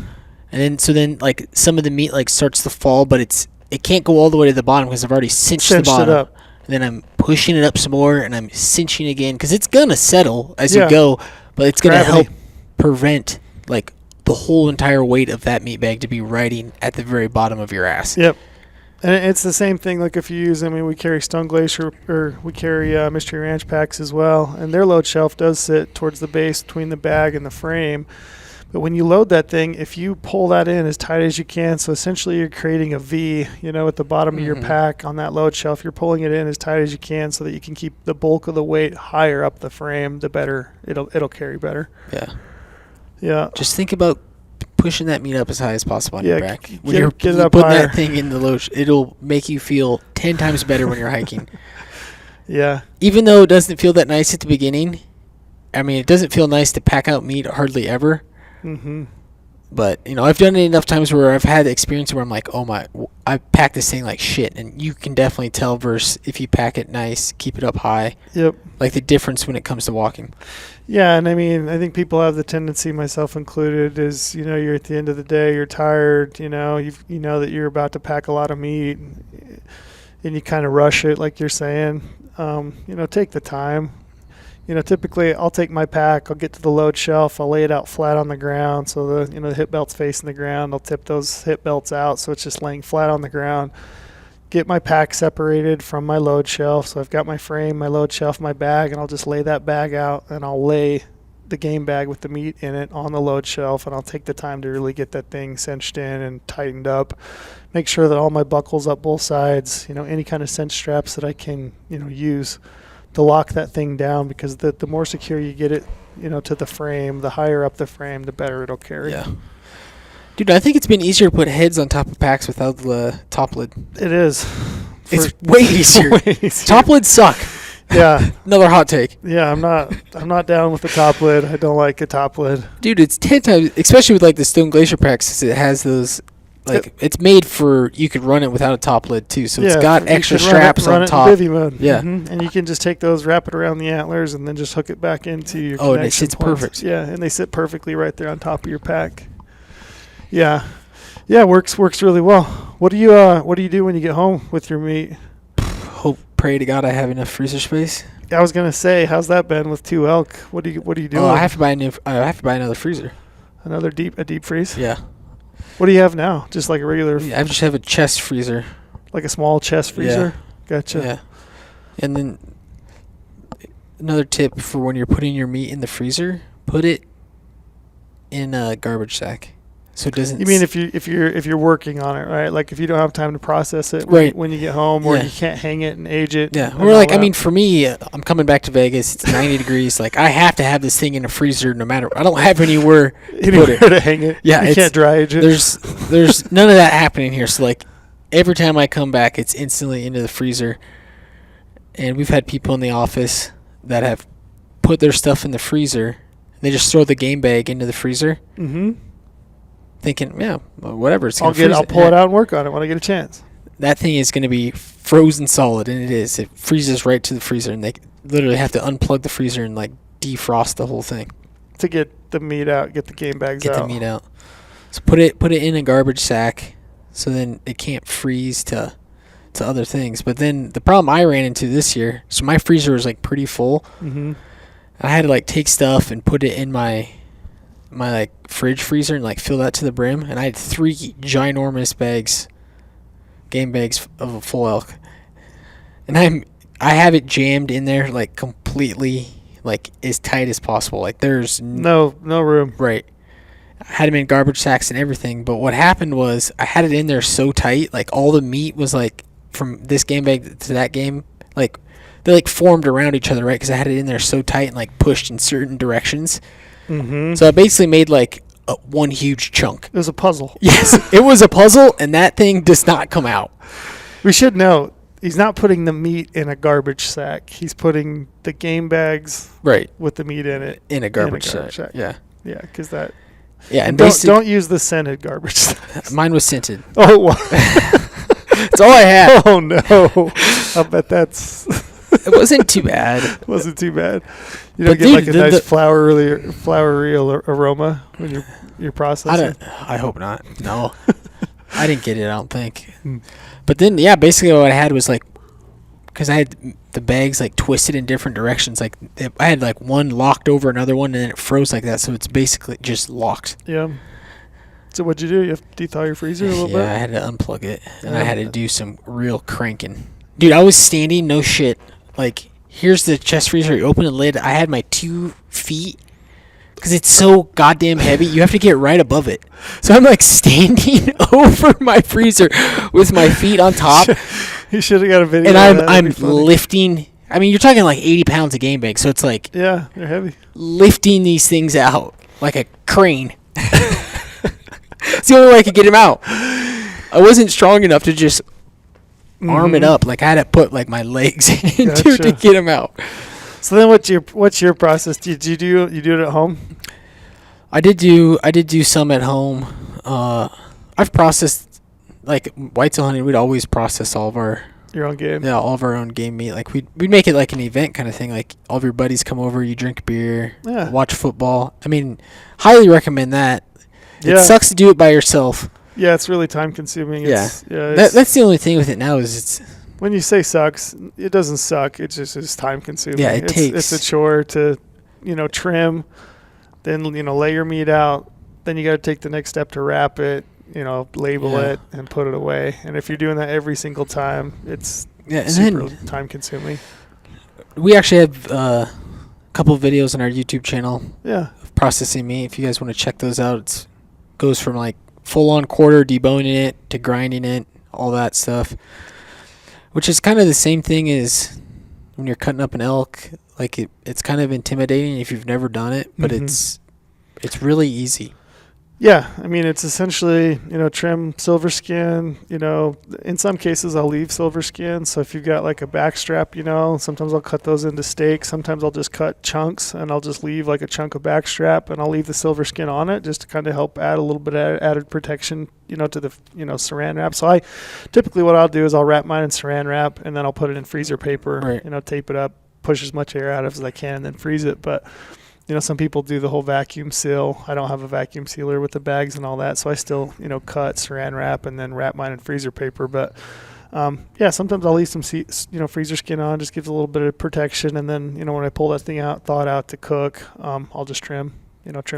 And then like some of the meat like starts to fall, but it can't go all the way to the bottom because I've already cinched the bottom. It up. And then I'm pushing it up some more, and I'm cinching again because it's gonna settle as you go, but it's gonna help prevent like the whole entire weight of that meat bag to be riding at the very bottom of your ass. Yep. And it's the same thing. Like if you use, we carry Stone Glacier or we carry Mystery Ranch packs as well, and their load shelf does sit towards the base between the bag and the frame. But when you load that thing, if you pull that in as tight as you can, so essentially you're creating a V, at the bottom of your pack on that load shelf, you're pulling it in as tight as you can so that you can keep the bulk of the weight higher up the frame, the better it'll carry better. Yeah. Yeah. Just think about pushing that meat up as high as possible on your back. When you're putting higher. that thing in the load, it'll make you feel 10 times better when you're hiking. Yeah. Even though it doesn't feel that nice at the beginning, I mean, it doesn't feel nice to pack out meat hardly ever. Mm-hmm. But, I've done it enough times where I've had the experience where I'm like, I packed this thing like shit. And you can definitely tell versus if you pack it nice, keep it up high. Yep. Like the difference when it comes to walking. Yeah, and I mean, I think people have the tendency, myself included, is, you're at the end of the day, you're tired, you know that you're about to pack a lot of meat, and you kind of rush it, like you're saying. Take the time. Typically I'll take my pack, I'll get to the load shelf, I'll lay it out flat on the ground so the hip belt's facing the ground. I'll tip those hip belts out so it's just laying flat on the ground. Get my pack separated from my load shelf. So I've got my frame, my load shelf, my bag, and I'll just lay that bag out, and I'll lay the game bag with the meat in it on the load shelf, and I'll take the time to really get that thing cinched in and tightened up. Make sure that all my buckles up both sides, any kind of cinch straps that I can, use to lock that thing down, because the more secure you get it, to the frame, the higher up the frame, the better it'll carry. Yeah. Dude, I think it's been easier to put heads on top of packs without the top lid. It is. It's way easier. Way easier. Top lids suck. Yeah. Another hot take. Yeah, I'm not down with the top lid. I don't like a top lid. Dude, it's 10 times, especially with like the Stone Glacier packs, it has those, it's made for, you could run it without a top lid too. So it's got extra straps on top. Run it in bivy mode. Yeah. Mm-hmm. And you can just take those, wrap it around the antlers, and then just hook it back into your connection and it sits points. perfect. Yeah, and they sit perfectly right there on top of your pack. Yeah. Yeah, works really well. What do you do when you get home with your meat? Pray to God I have enough freezer space. I was gonna say, how's that been with 2 elk? What are you doing? Oh, I have to buy another freezer. A deep freeze? Yeah. What do you have now? Just like a regular? Yeah, I just have a chest freezer. Like a small chest freezer? Yeah. Gotcha. Yeah. And then another tip for when you're putting your meat in the freezer, put it in a garbage sack. So it doesn't. You mean if you're working on it, right? Like if you don't have time to process it right. when you get home, or you can't hang it and age it. Yeah. Or like, I mean, for me, I'm coming back to Vegas. It's 90 degrees. Like I have to have this thing in a freezer no matter. I don't have anywhere to hang it. Yeah. You can't dry age it. There's none of that happening here. So like every time I come back, it's instantly into the freezer. And we've had people in the office that have put their stuff in the freezer. They just throw the game bag into the freezer. Mm-hmm. Thinking, yeah, well, whatever. I'll pull it out and work on it when I get a chance. That thing is going to be frozen solid, and it is. It freezes right to the freezer, and they literally have to unplug the freezer and like defrost the whole thing to get the meat out, get the game bags out. Get the meat out. So put it in a garbage sack, so then it can't freeze to other things. But then the problem I ran into this year, so my freezer was like pretty full. Mm-hmm. I had to like take stuff and put it in my like fridge freezer and like fill that to the brim, and I had 3 ginormous game bags of a full elk, and I have it jammed in there like completely, like as tight as possible. Like there's no room. Right. I had them in garbage sacks and everything, but what happened was I had it in there so tight, like all the meat was like from this game bag to that game, like they like formed around each other, right? Because I had it in there so tight and like pushed in certain directions. Mm-hmm. So I basically made like one huge chunk. It was a puzzle. Yes, it was a puzzle, and that thing does not come out. We should note, he's not putting the meat in a garbage sack. He's putting the game bags with the meat in it in a garbage sack. Yeah. Yeah, because that. Yeah, and don't use the scented garbage sacks. Mine was scented. Oh, wow. That's all I had. Oh no! I bet that's. It wasn't too bad. It wasn't too bad. You don't get like a nice flowery aroma when you're processing? I hope not. No. I didn't get it, I don't think. But then, yeah, basically what I had was like, because I had the bags like twisted in different directions. Like I had like one locked over another one, and then it froze like that. So it's basically just locked. Yeah. So what'd you do? You have to dethaw your freezer a little bit? Yeah, I had to unplug it, and I had to do some real cranking. Dude, I was standing, no shit. Like, here's the chest freezer. You open the lid. I had my 2 feet, because it's so goddamn heavy. You have to get right above it. So I'm like standing over my freezer with my feet on top. You should have got a video. And I'm lifting. I mean, you're talking like 80 pounds of game bag. So it's like, yeah, they're heavy. Lifting these things out like a crane. It's the only way I could get him out. I wasn't strong enough to just arm it up. Like I had to put like my legs into to get him out. So then, what's your process? Do you do it at home? I did do some at home. I've processed like whitetail hunting. We'd always process all of our Your own game. Yeah, all of our own game meat. Like we'd make it like an event kind of thing. Like all of your buddies come over, you drink beer, watch football. I mean, highly recommend that. It sucks to do it by yourself. Yeah, it's really time consuming. That's the only thing with it now is it's. When you say sucks, it doesn't suck. It just is time consuming. Yeah, it's a chore to, trim, then lay your meat out. Then you got to take the next step to wrap it. Label it and put it away. And if you're doing that every single time, it's super time consuming. We actually have a couple of videos on our YouTube channel. Yeah. Of processing meat. If you guys want to check those out, it goes from like full on quarter, deboning it to grinding it, all that stuff. Which is kind of the same thing as when you're cutting up an elk. Like it's kind of intimidating if you've never done it, but it's really easy. Yeah, I mean, it's essentially, trim silver skin. In some cases I'll leave silver skin. So if you've got like a back strap, sometimes I'll cut those into steaks. Sometimes I'll just cut chunks and I'll just leave like a chunk of back strap and I'll leave the silver skin on it just to kind of help add a little bit of added protection, to the, saran wrap. So typically what I'll do is I'll wrap mine in saran wrap and then I'll put it in freezer paper, right. Tape it up, push as much air out of as I can and then freeze it. But some people do the whole vacuum seal. I don't have a vacuum sealer with the bags and all that, so I still, cut, saran wrap, and then wrap mine in freezer paper. But, sometimes I'll leave some, freezer skin on, just gives a little bit of protection. And then, when I pull that thing out, thaw it out to cook, I'll just trim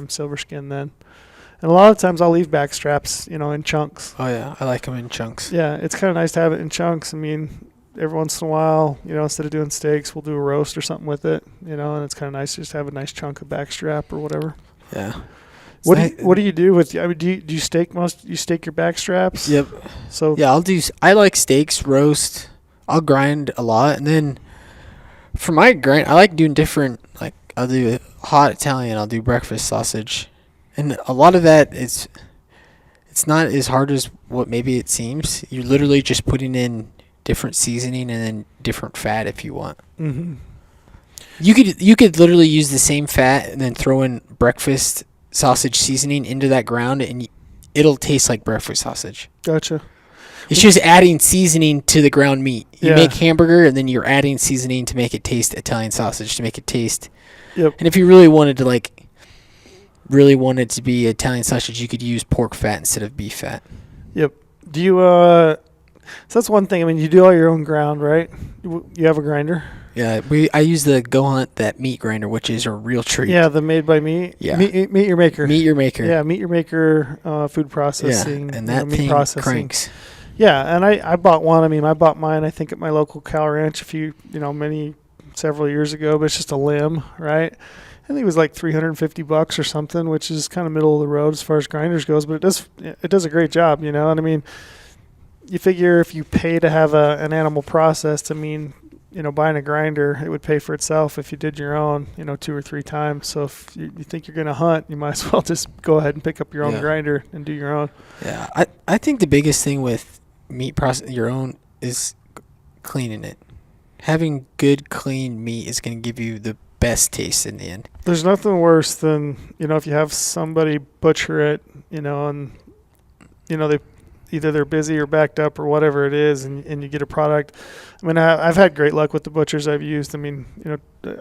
silver skin then. And a lot of times I'll leave back straps, in chunks. Oh, yeah, I like them in chunks. Yeah, it's kind of nice to have it in chunks. I mean, every once in a while, instead of doing steaks, we'll do a roast or something with it, and it's kind of nice to just have a nice chunk of back strap or whatever. Yeah. What do you do with? I mean, do you steak You steak your back straps? Yep. So yeah, I like steaks, roast. I'll grind a lot, and then for my grind, I like doing different. Like I'll do hot Italian. I'll do breakfast sausage, and a lot of that it's not as hard as what maybe it seems. You're literally just putting in different seasoning and then different fat if you want. Mm-hmm. You could literally use the same fat and then throw in breakfast sausage seasoning into that ground and it'll taste like breakfast sausage. Gotcha. It's just adding seasoning to the ground meat. You make hamburger and then you're adding seasoning to make it taste Italian sausage, to make it taste. Yep. And if you really wanted to be Italian sausage, you could use pork fat instead of beef fat. Yep. Do you so that's one thing. I mean, you do all your own ground, right? You have a grinder? Yeah, I use the GOHUNT, that meat grinder, which is a real treat. Yeah, the Made by Meat. Yeah. Meat Your Maker. Meat Your Maker. Yeah, Meat Your Maker food processing. Yeah, and that meat thing processing. cranks. Yeah, and I bought one. I mean, I bought mine, I think, at my local cow ranch several years ago, but it's just a limb, right? I think it was like $350 or something, which is kind of middle of the road as far as grinders goes, but it does a great job, And I mean, you figure if you pay to have an animal processed, I mean, buying a grinder, it would pay for itself if you did your own, 2 or 3 times. So if you think you're going to hunt, you might as well just go ahead and pick up your own grinder and do your own. Yeah, I think the biggest thing with meat processing your own is cleaning it. Having good, clean meat is going to give you the best taste in the end. There's nothing worse than, if you have somebody butcher it, and, they either they're busy or backed up or whatever it is, and you get a product. I mean, I've had great luck with the butchers I've used. I mean,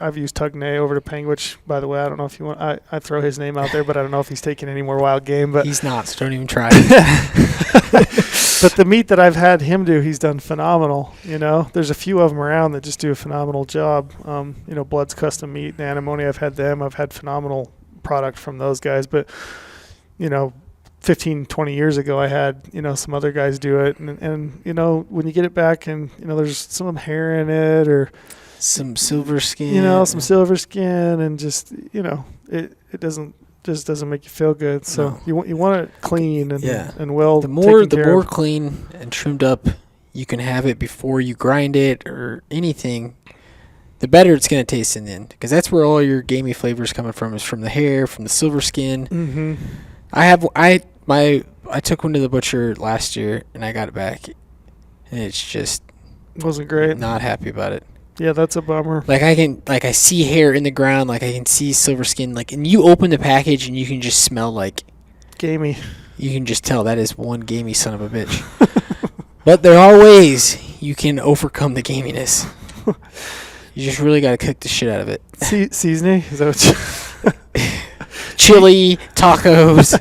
I've used Tugnay over to Peng, which, by the way, I don't know if you want. I throw his name out there, but I don't know if he's taking any more wild game. But he's not, so don't even try. But the meat that I've had him do, he's done phenomenal. There's a few of them around that just do a phenomenal job. Blood's Custom Meat and Antimony, I've had them. I've had phenomenal product from those guys. But 15, 20 years ago, I had, some other guys do it. And when you get it back and, there's some hair in it or some silver skin, some silver skin and just, it doesn't make you feel good. So no. you want it clean and well the more clean and trimmed up you can have it before you grind it or anything, the better it's going to taste in the end. Because that's where all your gamey flavors coming from, is from the hair, from the silver skin. Mm-hmm. I took one to the butcher last year and I got it back, and it's just wasn't great. Not happy about it. Yeah, that's a bummer. Like I see hair in the ground, like I can see silver skin, like, and you open the package and you can just smell like Gamey. you can just tell that is one gamey son of a bitch. But there are ways you can overcome the gaminess. You just really got to cook the shit out of it. Seasoning? Is that what Chili, tacos.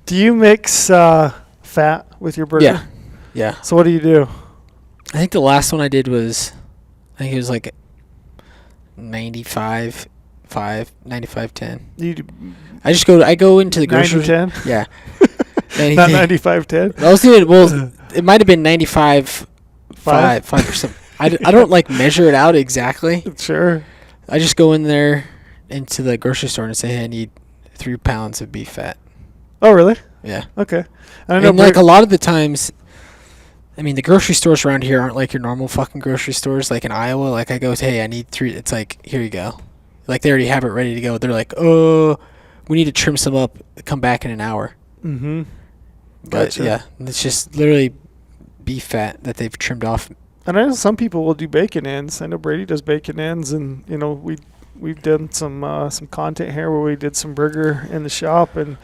Do you mix fat with your burger? Yeah. Yeah. So what do you do? I think the last one I did was, I think it was like 95, 10. I go into the grocery. 90-10? Yeah. Not 95-10? I was doing, well, it might have been 95, 5%. I don't like measure it out exactly. Sure. I just go in there into the grocery store and say, hey, I need 3 pounds of beef fat. Oh, really? Yeah. Okay. And like a lot of the times, I mean, the grocery stores around here aren't like your normal fucking grocery stores. Like in Iowa, like I go, hey, I need 3. It's like, here you go. Like they already have it ready to go. They're like, oh, we need to trim some up. Come back in an hour. Mm-hmm. But Gotcha. yeah, it's just literally beef fat that they've trimmed off. And I know some people will do bacon ends. I know Brady does bacon ends, and you know we've done some content here where we did some burger in the shop, and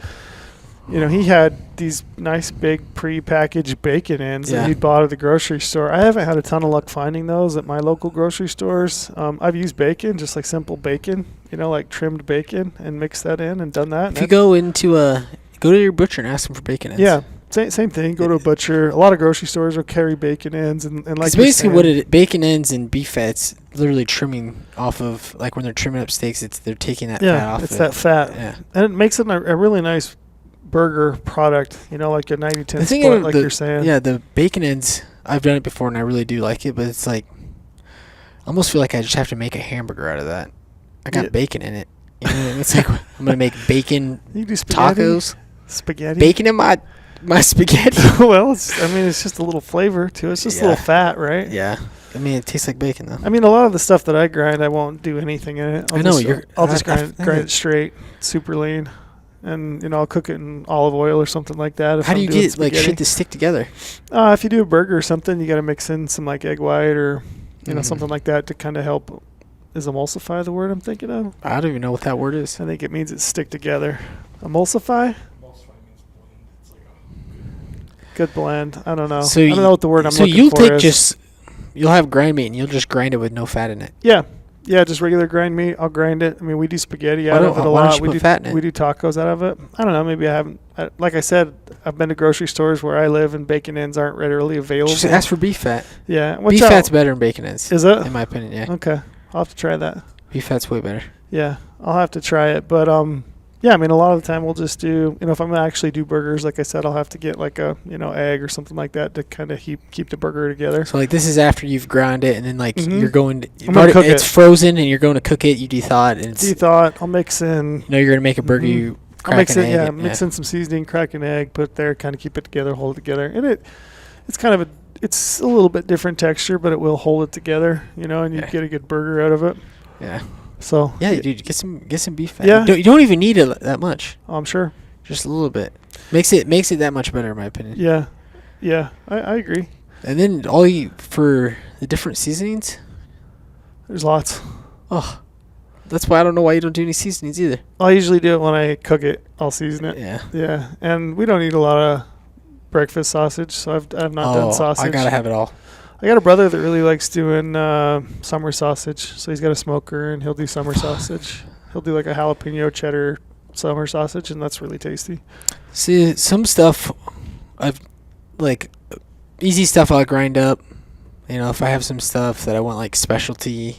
you know he had these nice big pre-packaged bacon ends that he'd bought at the grocery store. I haven't had a ton of luck finding those at my local grocery stores. I've used bacon, just like simple bacon, you know, like trimmed bacon, and mixed that in and done that. If you go to your butcher and ask them for bacon ends. Yeah. Same thing. Go to a butcher. A lot of grocery stores will carry bacon ends, and like it's basically what bacon ends and beef fat's literally trimming off of, like when they're trimming up steaks, they're taking that fat off. Yeah, it's that fat. Yeah, and it makes it a really nice burger product. You know, like a 90-10 split, like you're saying. Yeah, the bacon ends. I've done it before, and I really do like it. But it's like, I almost feel like I just have to make a hamburger out of that. I got bacon in it. You know, it's like I'm gonna make bacon you do spaghetti, tacos, spaghetti, bacon in my spaghetti. Well, it's just a little flavor to it. It's just a little fat, right? Yeah. I mean, it tastes like bacon, though. I mean, a lot of the stuff that I grind, I won't do anything in it. I'll just grind it straight, super lean, and you know I'll cook it in olive oil or something like that. How do you get like shit to stick together? If you do a burger or something, you got to mix in some like egg white or you know something like that to kind of help. Is emulsify the word I'm thinking of? I don't even know what that word is. I think it means it stick together. Emulsify? Good blend. I don't know. So I don't know what the word I'm looking for is. You'll have grind meat and you'll just grind it with no fat in it. Yeah, just regular grind meat. I'll grind it. I mean, we do spaghetti out of it a lot. We do tacos out of it. I don't know. Maybe I haven't. Like I said, I've been to grocery stores where I live and bacon ends aren't readily available. Just ask for beef fat. Yeah, beef fat's better than bacon ends. Is it? In my opinion, yeah. Okay, I'll have to try that. Beef fat's way better. Yeah, I'll have to try it. But yeah, I mean, a lot of the time we'll just do, you know, if I'm gonna actually do burgers, like I said, I'll have to get like a, you know, egg or something like that to kind of keep the burger together. So like this is after you've ground it, and then like you're going, it's frozen, and you're going to cook it. You de-thaw it, and I'll mix in. You know, you're gonna make a burger. You I'll mix in, mix in some seasoning, crack an egg, put it there, kind of keep it together, hold it together, and it's kind of it's a little bit different texture, but it will hold it together, you know, and you get a good burger out of it. Yeah. So dude, get some beef fat. Yeah. You don't even need it that much. Oh, I'm sure. Just a little bit. Makes it that much better in my opinion. Yeah. I agree. And then for the different seasonings. There's lots. Oh, that's why I don't know why you don't do any seasonings either. I usually do it when I cook it. I'll season it. Yeah. And we don't eat a lot of breakfast sausage, so I've not done sausage. I gotta have it all. I got a brother that really likes doing summer sausage. So he's got a smoker, and he'll do summer sausage. He'll do like a jalapeno cheddar summer sausage, and that's really tasty. See, some stuff I've like easy stuff I'll grind up. You know, if I have some stuff that I want like specialty,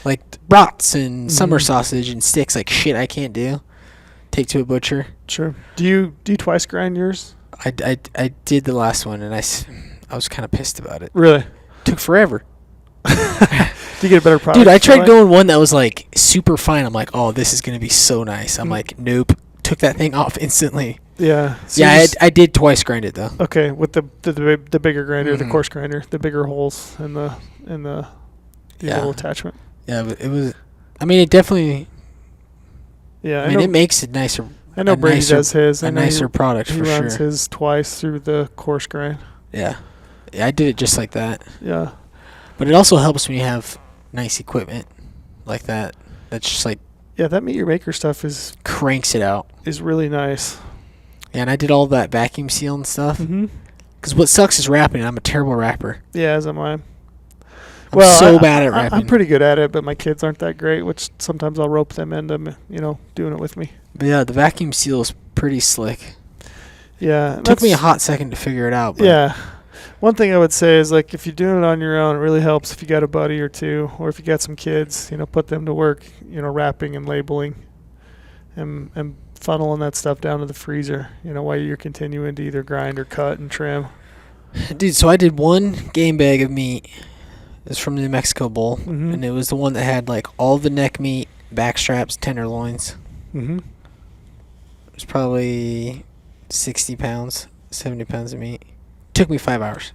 like brats and summer sausage and sticks, like shit I can't do, take to a butcher. Sure. Do you twice grind yours? I did the last one, and I was kind of pissed about it. Really? Took forever. Do you get a better product? Dude, I tried going one that was like super fine. I'm like, oh, this is going to be so nice. I'm like, nope. Took that thing off instantly. Yeah. So yeah, I did twice grind it though. Okay, with the bigger grinder, the coarse grinder, the bigger holes and the little attachment. Yeah, but it was. I mean, it definitely. Yeah, I mean, it makes it nicer. I know Brady does his. A nicer product for sure. He runs his twice through the coarse grind. Yeah, I did it just like that. Yeah. But it also helps when you have nice equipment like that. That's just like Yeah, that Meet Your Maker stuff is cranks it out. really nice. Yeah, and I did all that vacuum seal and stuff. Mm-hmm. Because what sucks is wrapping. I'm a terrible rapper. Yeah, as am I. I'm so bad at wrapping. I'm pretty good at it, but my kids aren't that great, which sometimes I'll rope them into, doing it with me. But yeah, the vacuum seal is pretty slick. Yeah. It took me a hot second to figure it out. But Yeah. One thing I would say is, like, if you're doing it on your own, it really helps if you got a buddy or two, or if you got some kids, put them to work, wrapping and labeling and funneling that stuff down to the freezer, while you're continuing to either grind or cut and trim. Dude, so I did one game bag of meat. It's from the New Mexico Bowl, Mm-hmm. and it was the one that had like all the neck meat, back straps, tenderloins. Mm-hmm. It was probably 60 pounds, 70 pounds of meat. Took me 5 hours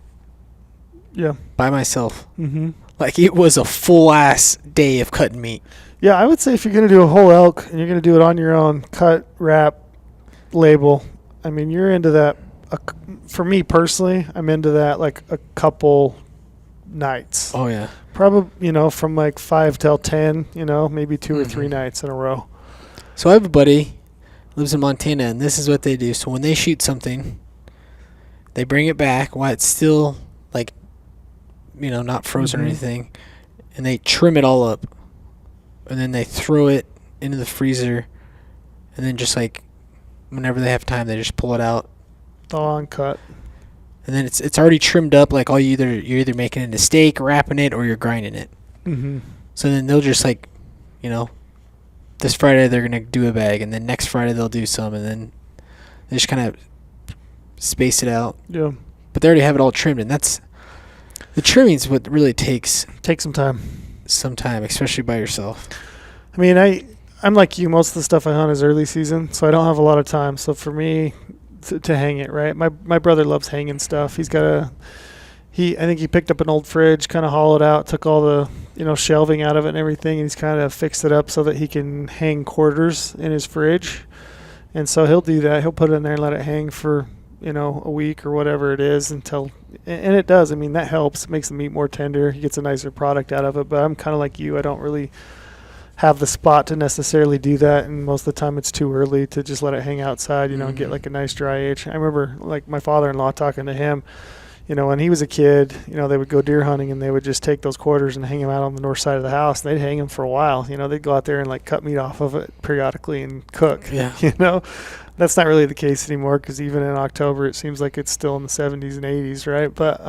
Yeah. by myself. Mm-hmm. Like, it was a full-ass day of cutting meat. Yeah, I would say if you're going to do a whole elk and you're going to do it on your own, cut, wrap, label, I mean, you're into that. For me personally, I'm into that like a couple nights. Oh, yeah. Probably, from like 5 till 10, maybe 2 or 3 nights in a row. So I have a buddy lives in Montana, and this is what they do. So when they shoot something, they bring it back while it's still, like, not frozen or anything, and they trim it all up. And then they throw it into the freezer, and then just, like, whenever they have time, they just pull it out. Thaw and cut. And then it's already trimmed up, like, you're either making it a steak, wrapping it, or you're grinding it. Mm-hmm. So then they'll just, like, this Friday they're going to do a bag, and then next Friday they'll do some, and then they just kind of space it out. Yeah. But they already have it all trimmed, and the trimming's what really takes Take some time. especially by yourself. I mean, I'm like you. Most of the stuff I hunt is early season, so I don't have a lot of time. So for me to hang it, right? My brother loves hanging stuff. He's got I think he picked up an old fridge, kind of hollowed out, took all the shelving out of it and everything, and he's kind of fixed it up so that he can hang quarters in his fridge. And so he'll do that. He'll put it in there and let it hang for a week or whatever it is and it does. I mean, that helps. It makes the meat more tender. He gets a nicer product out of it. But I'm kind of like you. I don't really have the spot to necessarily do that, and most of the time it's too early to just let it hang outside, and get like a nice dry age. I remember like my father-in-law talking to him, when he was a kid, they would go deer hunting and they would just take those quarters and hang them out on the north side of the house. They'd hang them for a while. They'd go out there and like cut meat off of it periodically and cook. Yeah. That's not really the case anymore, because even in October it seems like it's still in the 70s and 80s, right? But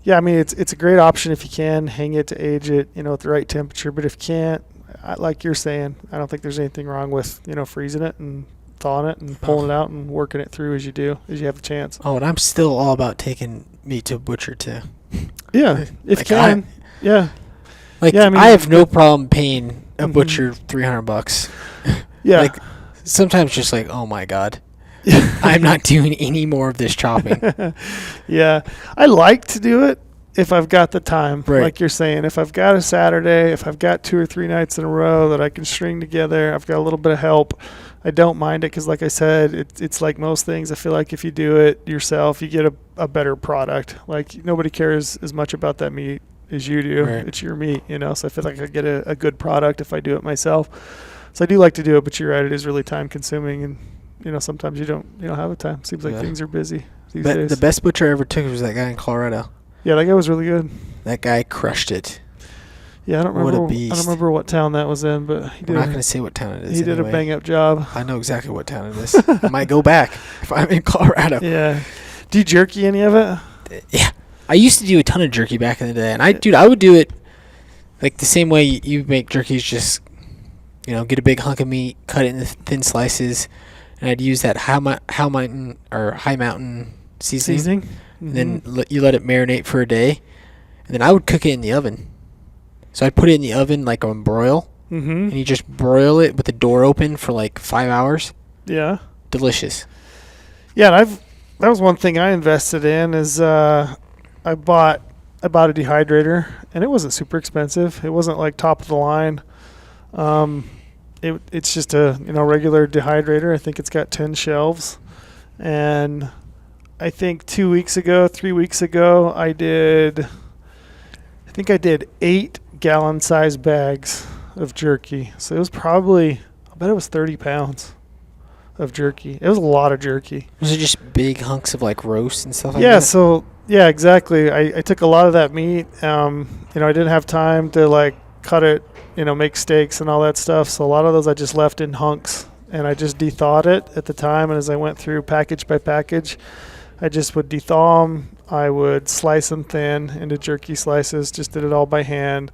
yeah, I mean, it's a great option if you can hang it to age it, at the right temperature. But if you can't, like you're saying, I don't think there's anything wrong with freezing it and thawing it and pulling it out and working it through as you have the chance. Oh, and I'm still all about taking meat to a butcher too. Yeah, if you can. Yeah. Like, Yeah, I mean, I have no problem paying a butcher $300. Yeah. Like, sometimes just like, oh my God, I'm not doing any more of this chopping. Yeah. I like to do it if I've got the time, Right. like you're saying. If I've got a Saturday, if I've got 2 or 3 nights in a row that I can string together, I've got a little bit of help, I don't mind it, because like I said, it's like most things. I feel like if you do it yourself, you get a better product. Like, nobody cares as much about that meat as you do. Right. It's your meat, so I feel like I get a good product if I do it myself. So I do like to do it, but you're right, it is really time consuming, and sometimes you don't have the time. Seems like things are busy these days. The best butcher I ever took was that guy in Colorado. Yeah, that guy was really good. That guy crushed it. Yeah, I don't What a remember. I beast. don't remember what town that was in, but I'm not going to say what town it is. he did anyway. a bang up job. I know exactly what town it is. I might go back if I'm in Colorado. Yeah. Do you jerky any of it? Yeah. I used to do a ton of jerky back in the day, and I would do it like the same way you make jerkies. Just get a big hunk of meat, cut it into thin slices, and I'd use that high mountain seasoning. Mm-hmm. And then you let it marinate for a day, and then I would cook it in the oven. So I'd put it in the oven like on broil, and you just broil it with the door open for like 5 hours. Yeah. Delicious. Yeah, and that was one thing I invested in is I bought a dehydrator, and it wasn't super expensive. It wasn't like top of the line. It's just a regular dehydrator. I think it's got 10 shelves, and I think 3 weeks ago, I did 8 gallon-sized bags of jerky. So it was probably, I bet it was 30 pounds of jerky. It was a lot of jerky. Was it just big hunks of like roast and stuff like Yeah, that? so, yeah, exactly. I took a lot of that meat. I didn't have time to like cut it, make steaks and all that stuff. So a lot of those I just left in hunks, and I just de-thawed it at the time. And as I went through package by package, I just would de-thaw them. I would slice them thin into jerky slices, just did it all by hand,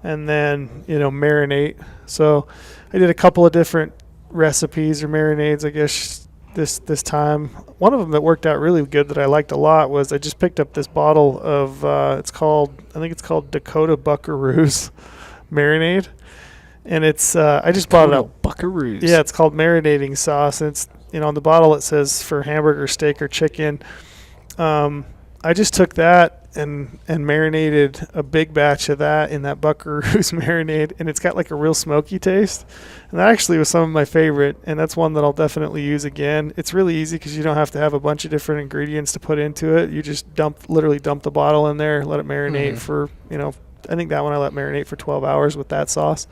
and then, marinate. So I did a couple of different recipes or marinades, I guess, this time. One of them that worked out really good that I liked a lot was I just picked up this bottle of, I think it's called Dakota Buckaroos marinade. And it's, I just bought it up. Buckaroos. Yeah, it's called marinating sauce. And it's, on the bottle it says for hamburger, steak, or chicken. I just took that and marinated a big batch of that in that Buckaroos marinade, and it's got like a real smoky taste. And that actually was some of my favorite, and that's one that I'll definitely use again. It's really easy because you don't have to have a bunch of different ingredients to put into it. You just literally dump the bottle in there, let it marinate for, I think that one I let marinate for 12 hours with that sauce.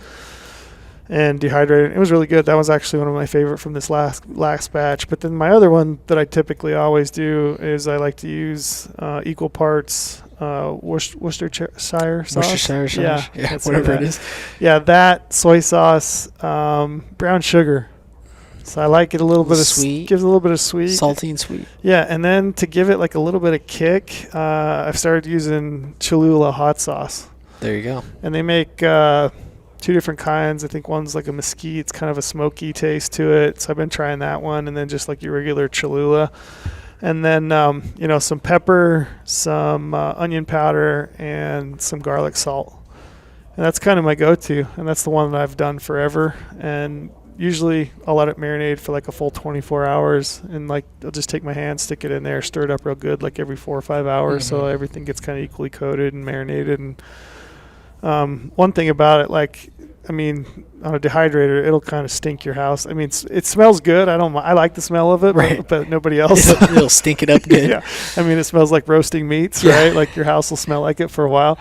And dehydrated. It was really good. That was actually one of my favorite from this last batch. But then my other one that I typically always do is I like to use equal parts Worcestershire sauce. Worcestershire sauce. Yeah, whatever it is. Yeah, that, soy sauce, brown sugar. So I like it a little bit of sweet. Gives a little bit of sweet. Salty and sweet. Yeah, and then to give it like a little bit of kick, I've started using Cholula hot sauce. There you go. And they make two different kinds. I think one's like a mesquite. It's kind of a smoky taste to it. So I've been trying that one, and then just like your regular Cholula. And then, some pepper, some onion powder, and some garlic salt. And that's kind of my go-to. And that's the one that I've done forever. And usually I'll let it marinate for like a full 24 hours. And like I'll just take my hand, stick it in there, stir it up real good like every 4 or 5 hours. So everything gets kind of equally coated and marinated. And one thing about it, on a dehydrator, it'll kind of stink your house. It smells good. I like the smell of it, right. but nobody else. It'll stink it up good. Yeah. It smells like roasting meats, right? Like your house will smell like it for a while.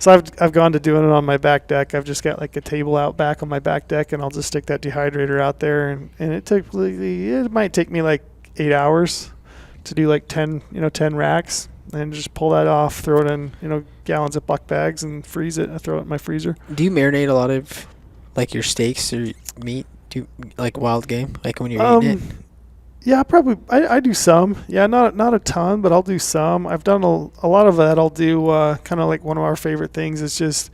So I've gone to doing it on my back deck. I've just got like a table out back on my back deck, and I'll just stick that dehydrator out there. And it might take me like 8 hours to do like 10 racks. And just pull that off, throw it in, gallons of buck bags and freeze it. I throw it in my freezer. Do you marinate a lot of, like, your steaks or meat? Do you, like, wild game? Like, when you're eating it? Yeah, probably. I do some. Yeah, not a ton, but I'll do some. I've done a lot of that. I'll do kind of like one of our favorite things is just,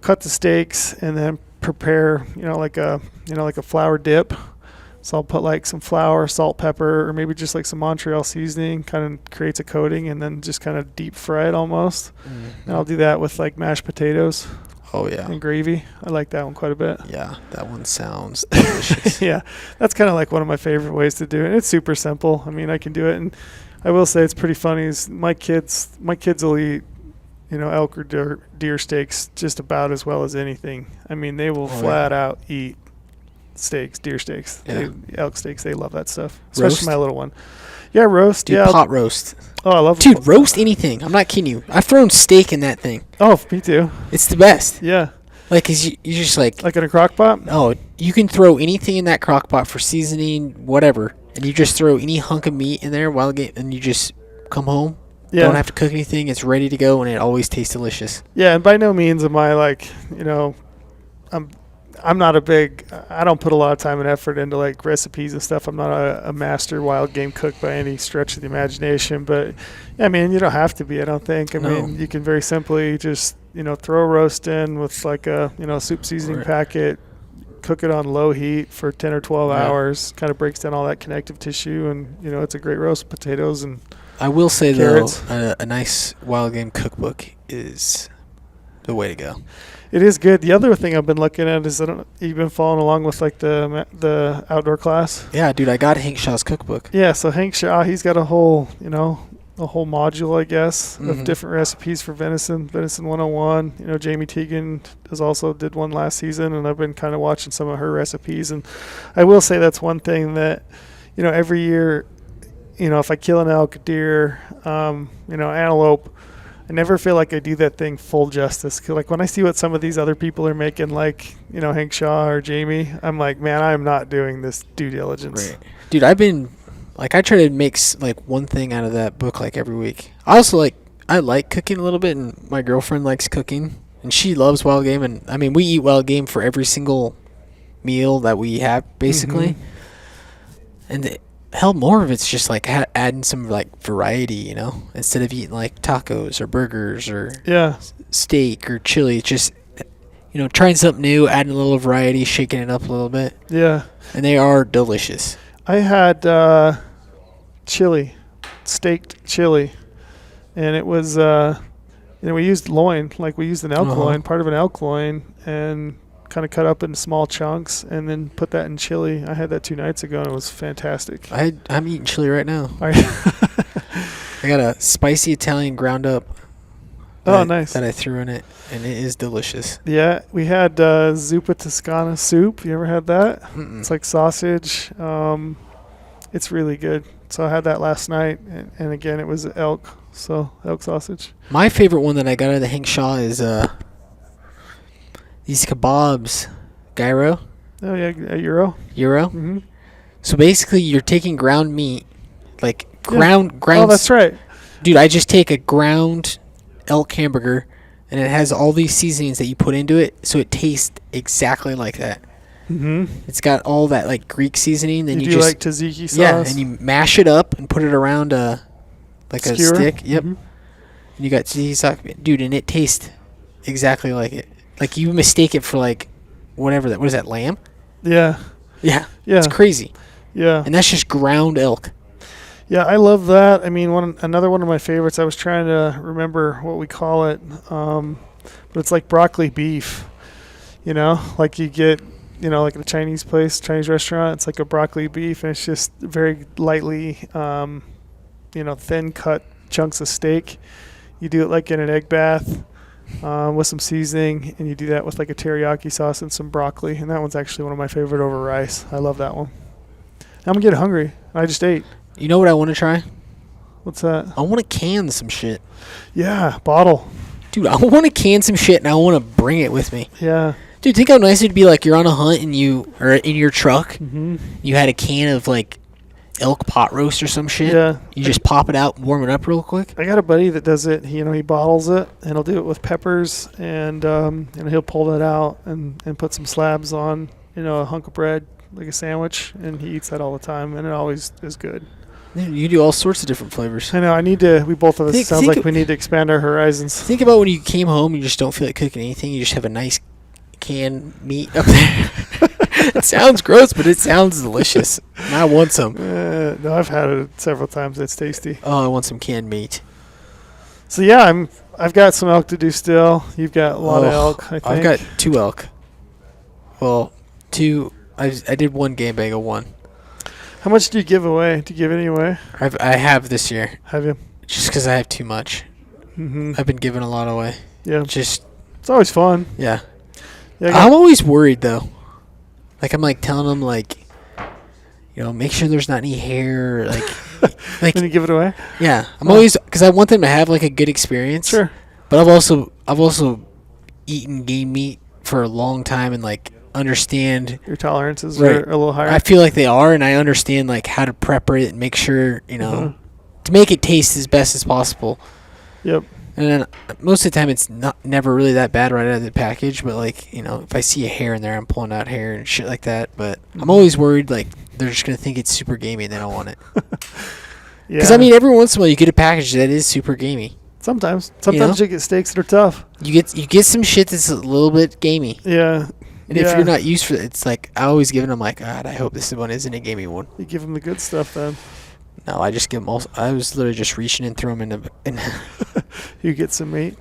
cut the steaks and then prepare, like a flour dip. So I'll put like some flour, salt, pepper, or maybe just like some Montreal seasoning, kind of creates a coating, and then just kind of deep fry it almost. And I'll do that with like mashed potatoes. Oh, yeah. And gravy. I like that one quite a bit. Yeah, that one sounds delicious. Yeah, that's kind of like one of my favorite ways to do it. And it's super simple. I can do it. And I will say it's pretty funny is my kids will eat, elk or deer steaks just about as well as anything. They will flat out eat steaks, deer steaks, elk steaks. They love that stuff, especially roast? My little one. Yeah, roast. Dude, pot roast. Oh, I love Dude, roast anything. I'm not kidding you. I've thrown steak in that thing. Oh, me too. It's the best. Yeah. Like, 'cause you just like in a crock pot? Oh, you can throw anything in that crock pot for seasoning, whatever, and you just throw any hunk of meat in there and you just come home. Yeah. Don't have to cook anything. It's ready to go, and it always tastes delicious. Yeah, and by no means am I like, I'm not I don't put a lot of time and effort into like recipes and stuff. I'm not a master wild game cook by any stretch of the imagination, but you don't have to be, I don't think. You can very simply just, throw a roast in with like a, soup seasoning packet, cook it on low heat for 10 or 12 hours, kind of breaks down all that connective tissue, and, it's a great roast of potatoes and I will say, carrots. Though, a nice wild game cookbook is the way to go. It is good. The other thing I've been looking at is you've been following along with like the outdoor class. Yeah, dude, I got Hank Shaw's cookbook. Yeah, so Hank Shaw, he's got a whole module, I guess, of different recipes for venison 101. Jamie Teagan did one last season, and I've been kind of watching some of her recipes. And I will say that's one thing that, every year, if I kill an elk, deer, antelope, I never feel like I do that thing full justice. 'Cause like when I see what some of these other people are making, like, you know, Hank Shaw or Jamie, I'm like, man, I'm not doing this due diligence. Right. Dude, I've been like, I try to make like one thing out of that book like every week. I also I like cooking a little bit, and my girlfriend likes cooking, and she loves wild game. And I mean, we eat wild game for every single meal that we have, basically. And hell, more of it's just like adding some like variety, you know, instead of eating like tacos or burgers or steak or chili. Just, you know, trying something new, adding a little variety, shaking it up a little bit. Yeah. And they are delicious. I had chili, staked chili, and it was, you know, we used loin, like we used an elk loin, part of an elk loin, and kind of cut up in small chunks and then put that in chili. I had that 2 nights ago, and it was fantastic. I'm eating chili right now. I got a spicy Italian ground up. Nice. That I threw in it, and it is delicious. Yeah, we had zuppa Toscana soup. You ever had that? Mm-mm. It's like sausage. It's really good. So I had that last night, and again, it was elk sausage. My favorite one that I got out of the Hank Shaw is these kebabs, gyro. Oh yeah, a Euro. Mm-hmm. So basically, you're taking ground meat, like ground. Oh, that's right. Dude, I just take a ground elk hamburger, and it has all these seasonings that you put into it, so it tastes exactly like that. Mm-hmm. It's got all that like Greek seasoning. Then you do just like tzatziki sauce. Yeah, and you mash it up and put it around like a stick. Yep. Mm-hmm. And you got tzatziki sauce, dude, and it tastes exactly like it. Like you mistake it for like whatever that. What is that? Lamb? Yeah. Yeah. It's crazy. Yeah. And that's just ground elk. Yeah, I love that. I mean, another one of my favorites. I was trying to remember what we call it, but it's like broccoli beef. You know, like you get, you know, like at a Chinese restaurant. It's like a broccoli beef, and it's just very lightly, you know, thin cut chunks of steak. You do it like in an egg bath with some seasoning, and you do that with like a teriyaki sauce and some broccoli. And that one's actually one of my favorite over rice. I love that one. I'm gonna get hungry. I just ate. You know what I want to try? What's that? I want to can some shit. Yeah, bottle. Dude, I want to can some shit, and I want to bring it with me. Yeah. Dude, think how nice it'd be, like, you're on a hunt, and you are in your truck. Mm-hmm. You had a can of, like, elk pot roast or some shit. Yeah. You just pop it out, warm it up real quick. I got a buddy that does it. He bottles it, and he'll do it with peppers, and he'll pull it out and put some slabs on, you know, a hunk of bread, like a sandwich, and he eats that all the time, and it always is good. You do all sorts of different flavors. I know. we both of us, we need to expand our horizons. Think about when you came home, you just don't feel like cooking anything. You just have a nice canned meat up there. It sounds gross, but it sounds delicious. And I want some. No, I've had it several times. It's tasty. Oh, I want some canned meat. So yeah, I've got some elk to do still. You've got a lot of elk, I think. I've got 2 elk. Well, 2. I did 1 game bag of 1. How much do you give away? Do you give any away? I have this year. Have you? Just because I have too much. Mm-hmm. I've been giving a lot away. Yeah. It's always fun. Yeah. Yeah. I'm always worried though. Like I'm like telling them like, you know, make sure there's not any hair. Like. Then you give it away. Yeah. I'm always because I want them to have like a good experience. Sure. But I've also eaten game meat for a long time and like understand your tolerances are a little higher. I feel like they are, and I understand like how to prep it and make sure, you know, to make it taste as best as possible. Yep. And then most of the time it's never really that bad right out of the package, but like, you know, if I see a hair in there, I'm pulling out hair and shit like that. But I'm always worried like they're just gonna think it's super gamey and they don't want it. Because I mean, every once in a while you get a package that is super gamey. Sometimes you get steaks that are tough. You get some shit that's a little bit gamey. Yeah. And if you're not used to it, it's like I always give them like, God, I hope this one isn't a gamey one. You give them the good stuff then. No, I just give them all. I was literally just reaching and throw them in. You get some meat.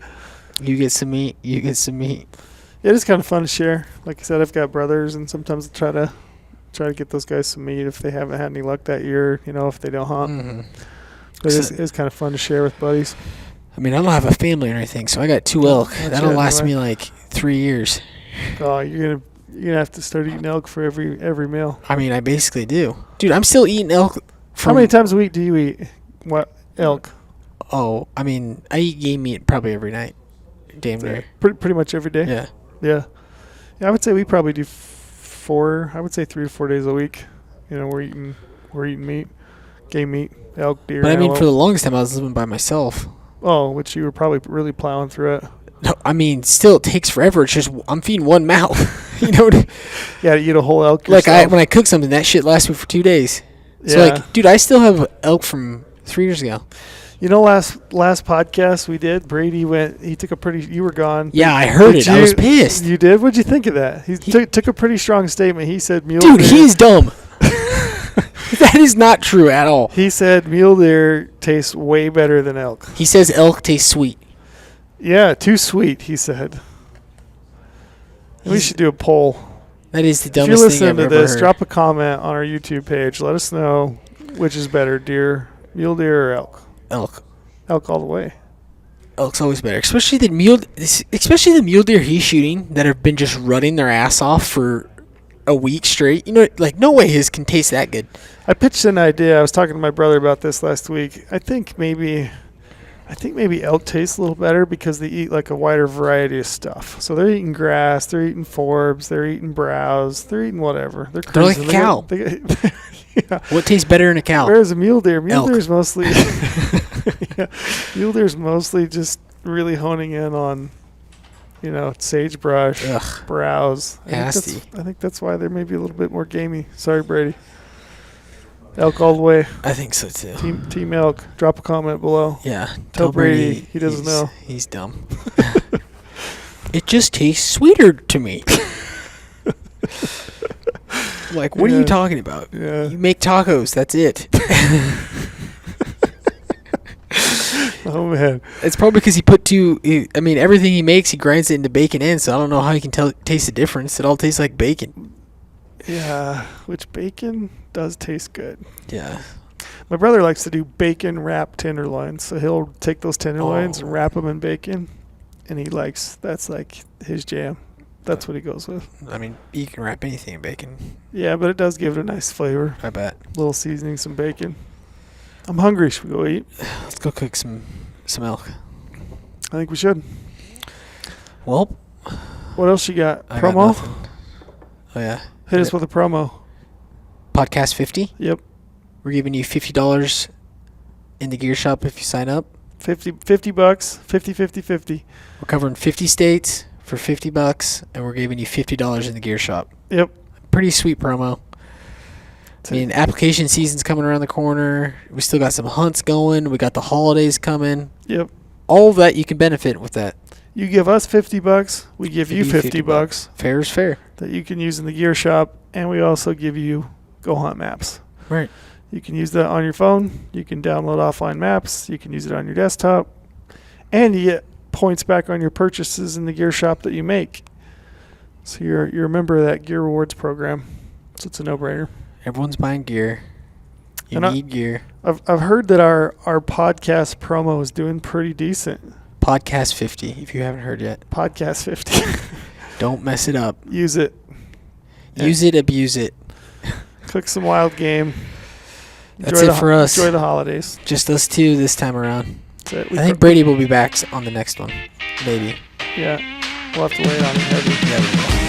You get some meat. You get some meat. It is kind of fun to share. Like I said, I've got brothers, and sometimes I try to get those guys some meat if they haven't had any luck that year. You know, if they don't hunt. Mm-hmm. But it is kind of fun to share with buddies. I mean, I don't have a family or anything, so I got 2 elk. That'll last me like 3 years. Oh, you're gonna have to start eating elk for every meal. I mean, I basically do, dude. I'm still eating elk. How many times a week do you eat elk? Oh, I mean, I eat game meat probably every night. Damn near. Pretty much every day. Yeah. Yeah. I would say we probably do 4. I would say 3 to 4 days a week. You know, we're eating meat, game meat, elk, deer. But I mean, antelope. for the longest time, I was living by myself. Oh, which you were probably really plowing through it. No, I mean, still, it takes forever. It's just I'm feeding one mouth. You know what I mean? Yeah, to eat a whole elk Like yourself. when I cook something, that shit lasts me for 2 days. So Yeah. like, dude, I still have elk from 3 years ago. You know, last podcast we did, Brady went. He took a pretty. You were gone. Yeah, I heard Did it. I was pissed. You did? What'd you think of that? He took a pretty strong statement. He said mule Dude, deer. he is dumb. That is not true at all. He said mule deer tastes way better than elk. He says elk tastes sweet. Yeah, too sweet, he said. We should do a poll. That is the If you're dumbest thing listening I've to ever this, heard. drop a comment on our YouTube page. Let us know which is better, mule deer or elk. Elk. Elk all the way. Elk's always better, especially the mule deer he's shooting that have been just running their ass off for a week straight. You know, like no way his can taste that good. I pitched an idea. I was talking to my brother about this last week. I think maybe elk tastes a little better because they eat like a wider variety of stuff. So they're eating grass, they're eating forbs, they're eating browse, they're eating whatever. They're like a cow. Yeah. What tastes better in a cow? Whereas a mule deer Elk. is mostly yeah, mule deer's mostly just really honing in on, you know, sagebrush, Ugh. browse. I think that's why they're maybe a little bit more gamey. Sorry, Brady. Elk all the way. I think so too. Team elk. Drop a comment below. Yeah. Tell Brady he doesn't know. He's dumb. It just tastes sweeter to me. Like, what are you talking about? Yeah. You make tacos. That's it. Oh man. It's probably because he put everything he makes, he grinds it into bacon in, so I don't know how you can taste the difference. It all tastes like bacon. Yeah, which bacon does taste good. Yeah. My brother likes to do bacon wrapped tenderloins, so he'll take those tenderloins and wrap them in bacon, and that's like his jam. That's what he goes with. I mean, you can wrap anything in bacon. Yeah, but it does give it a nice flavor. I bet. Little seasoning, some bacon. I'm hungry. Should we go eat? Let's go cook some elk. I think we should. Well, What else you got? I got Promo? nothing. Oh yeah. Hit us with a promo. Podcast 50. Yep. We're giving you $50 in the gear shop if you sign up. $50, 50. We're covering 50 states for $50, and we're giving you $50 in the gear shop. Yep. Pretty sweet promo. I mean, application season's coming around the corner. We still got some hunts going. We got the holidays coming. Yep. All of that you can benefit with that. You give us $50, we give you $50 Fair is fair. that you can use in the gear shop, and we also give you GOHUNT maps. Right. You can use that on your phone. You can download offline maps. You can use it on your desktop, and you get points back on your purchases in the gear shop that you make. So you're a member of that Gear Rewards program. So it's a no-brainer. Everyone's buying gear. You And need gear. I've heard that our podcast promo is doing pretty decent. Podcast 50, if you haven't heard yet. Podcast 50. Don't mess it up. Use it. Use it, abuse it. Cook some wild game. That's it for us. Enjoy the holidays. Just us two this time around. That's it. I think Brady will be back on the next one. Maybe. Yeah. We'll have to wait on him. Maybe. Yeah, we will.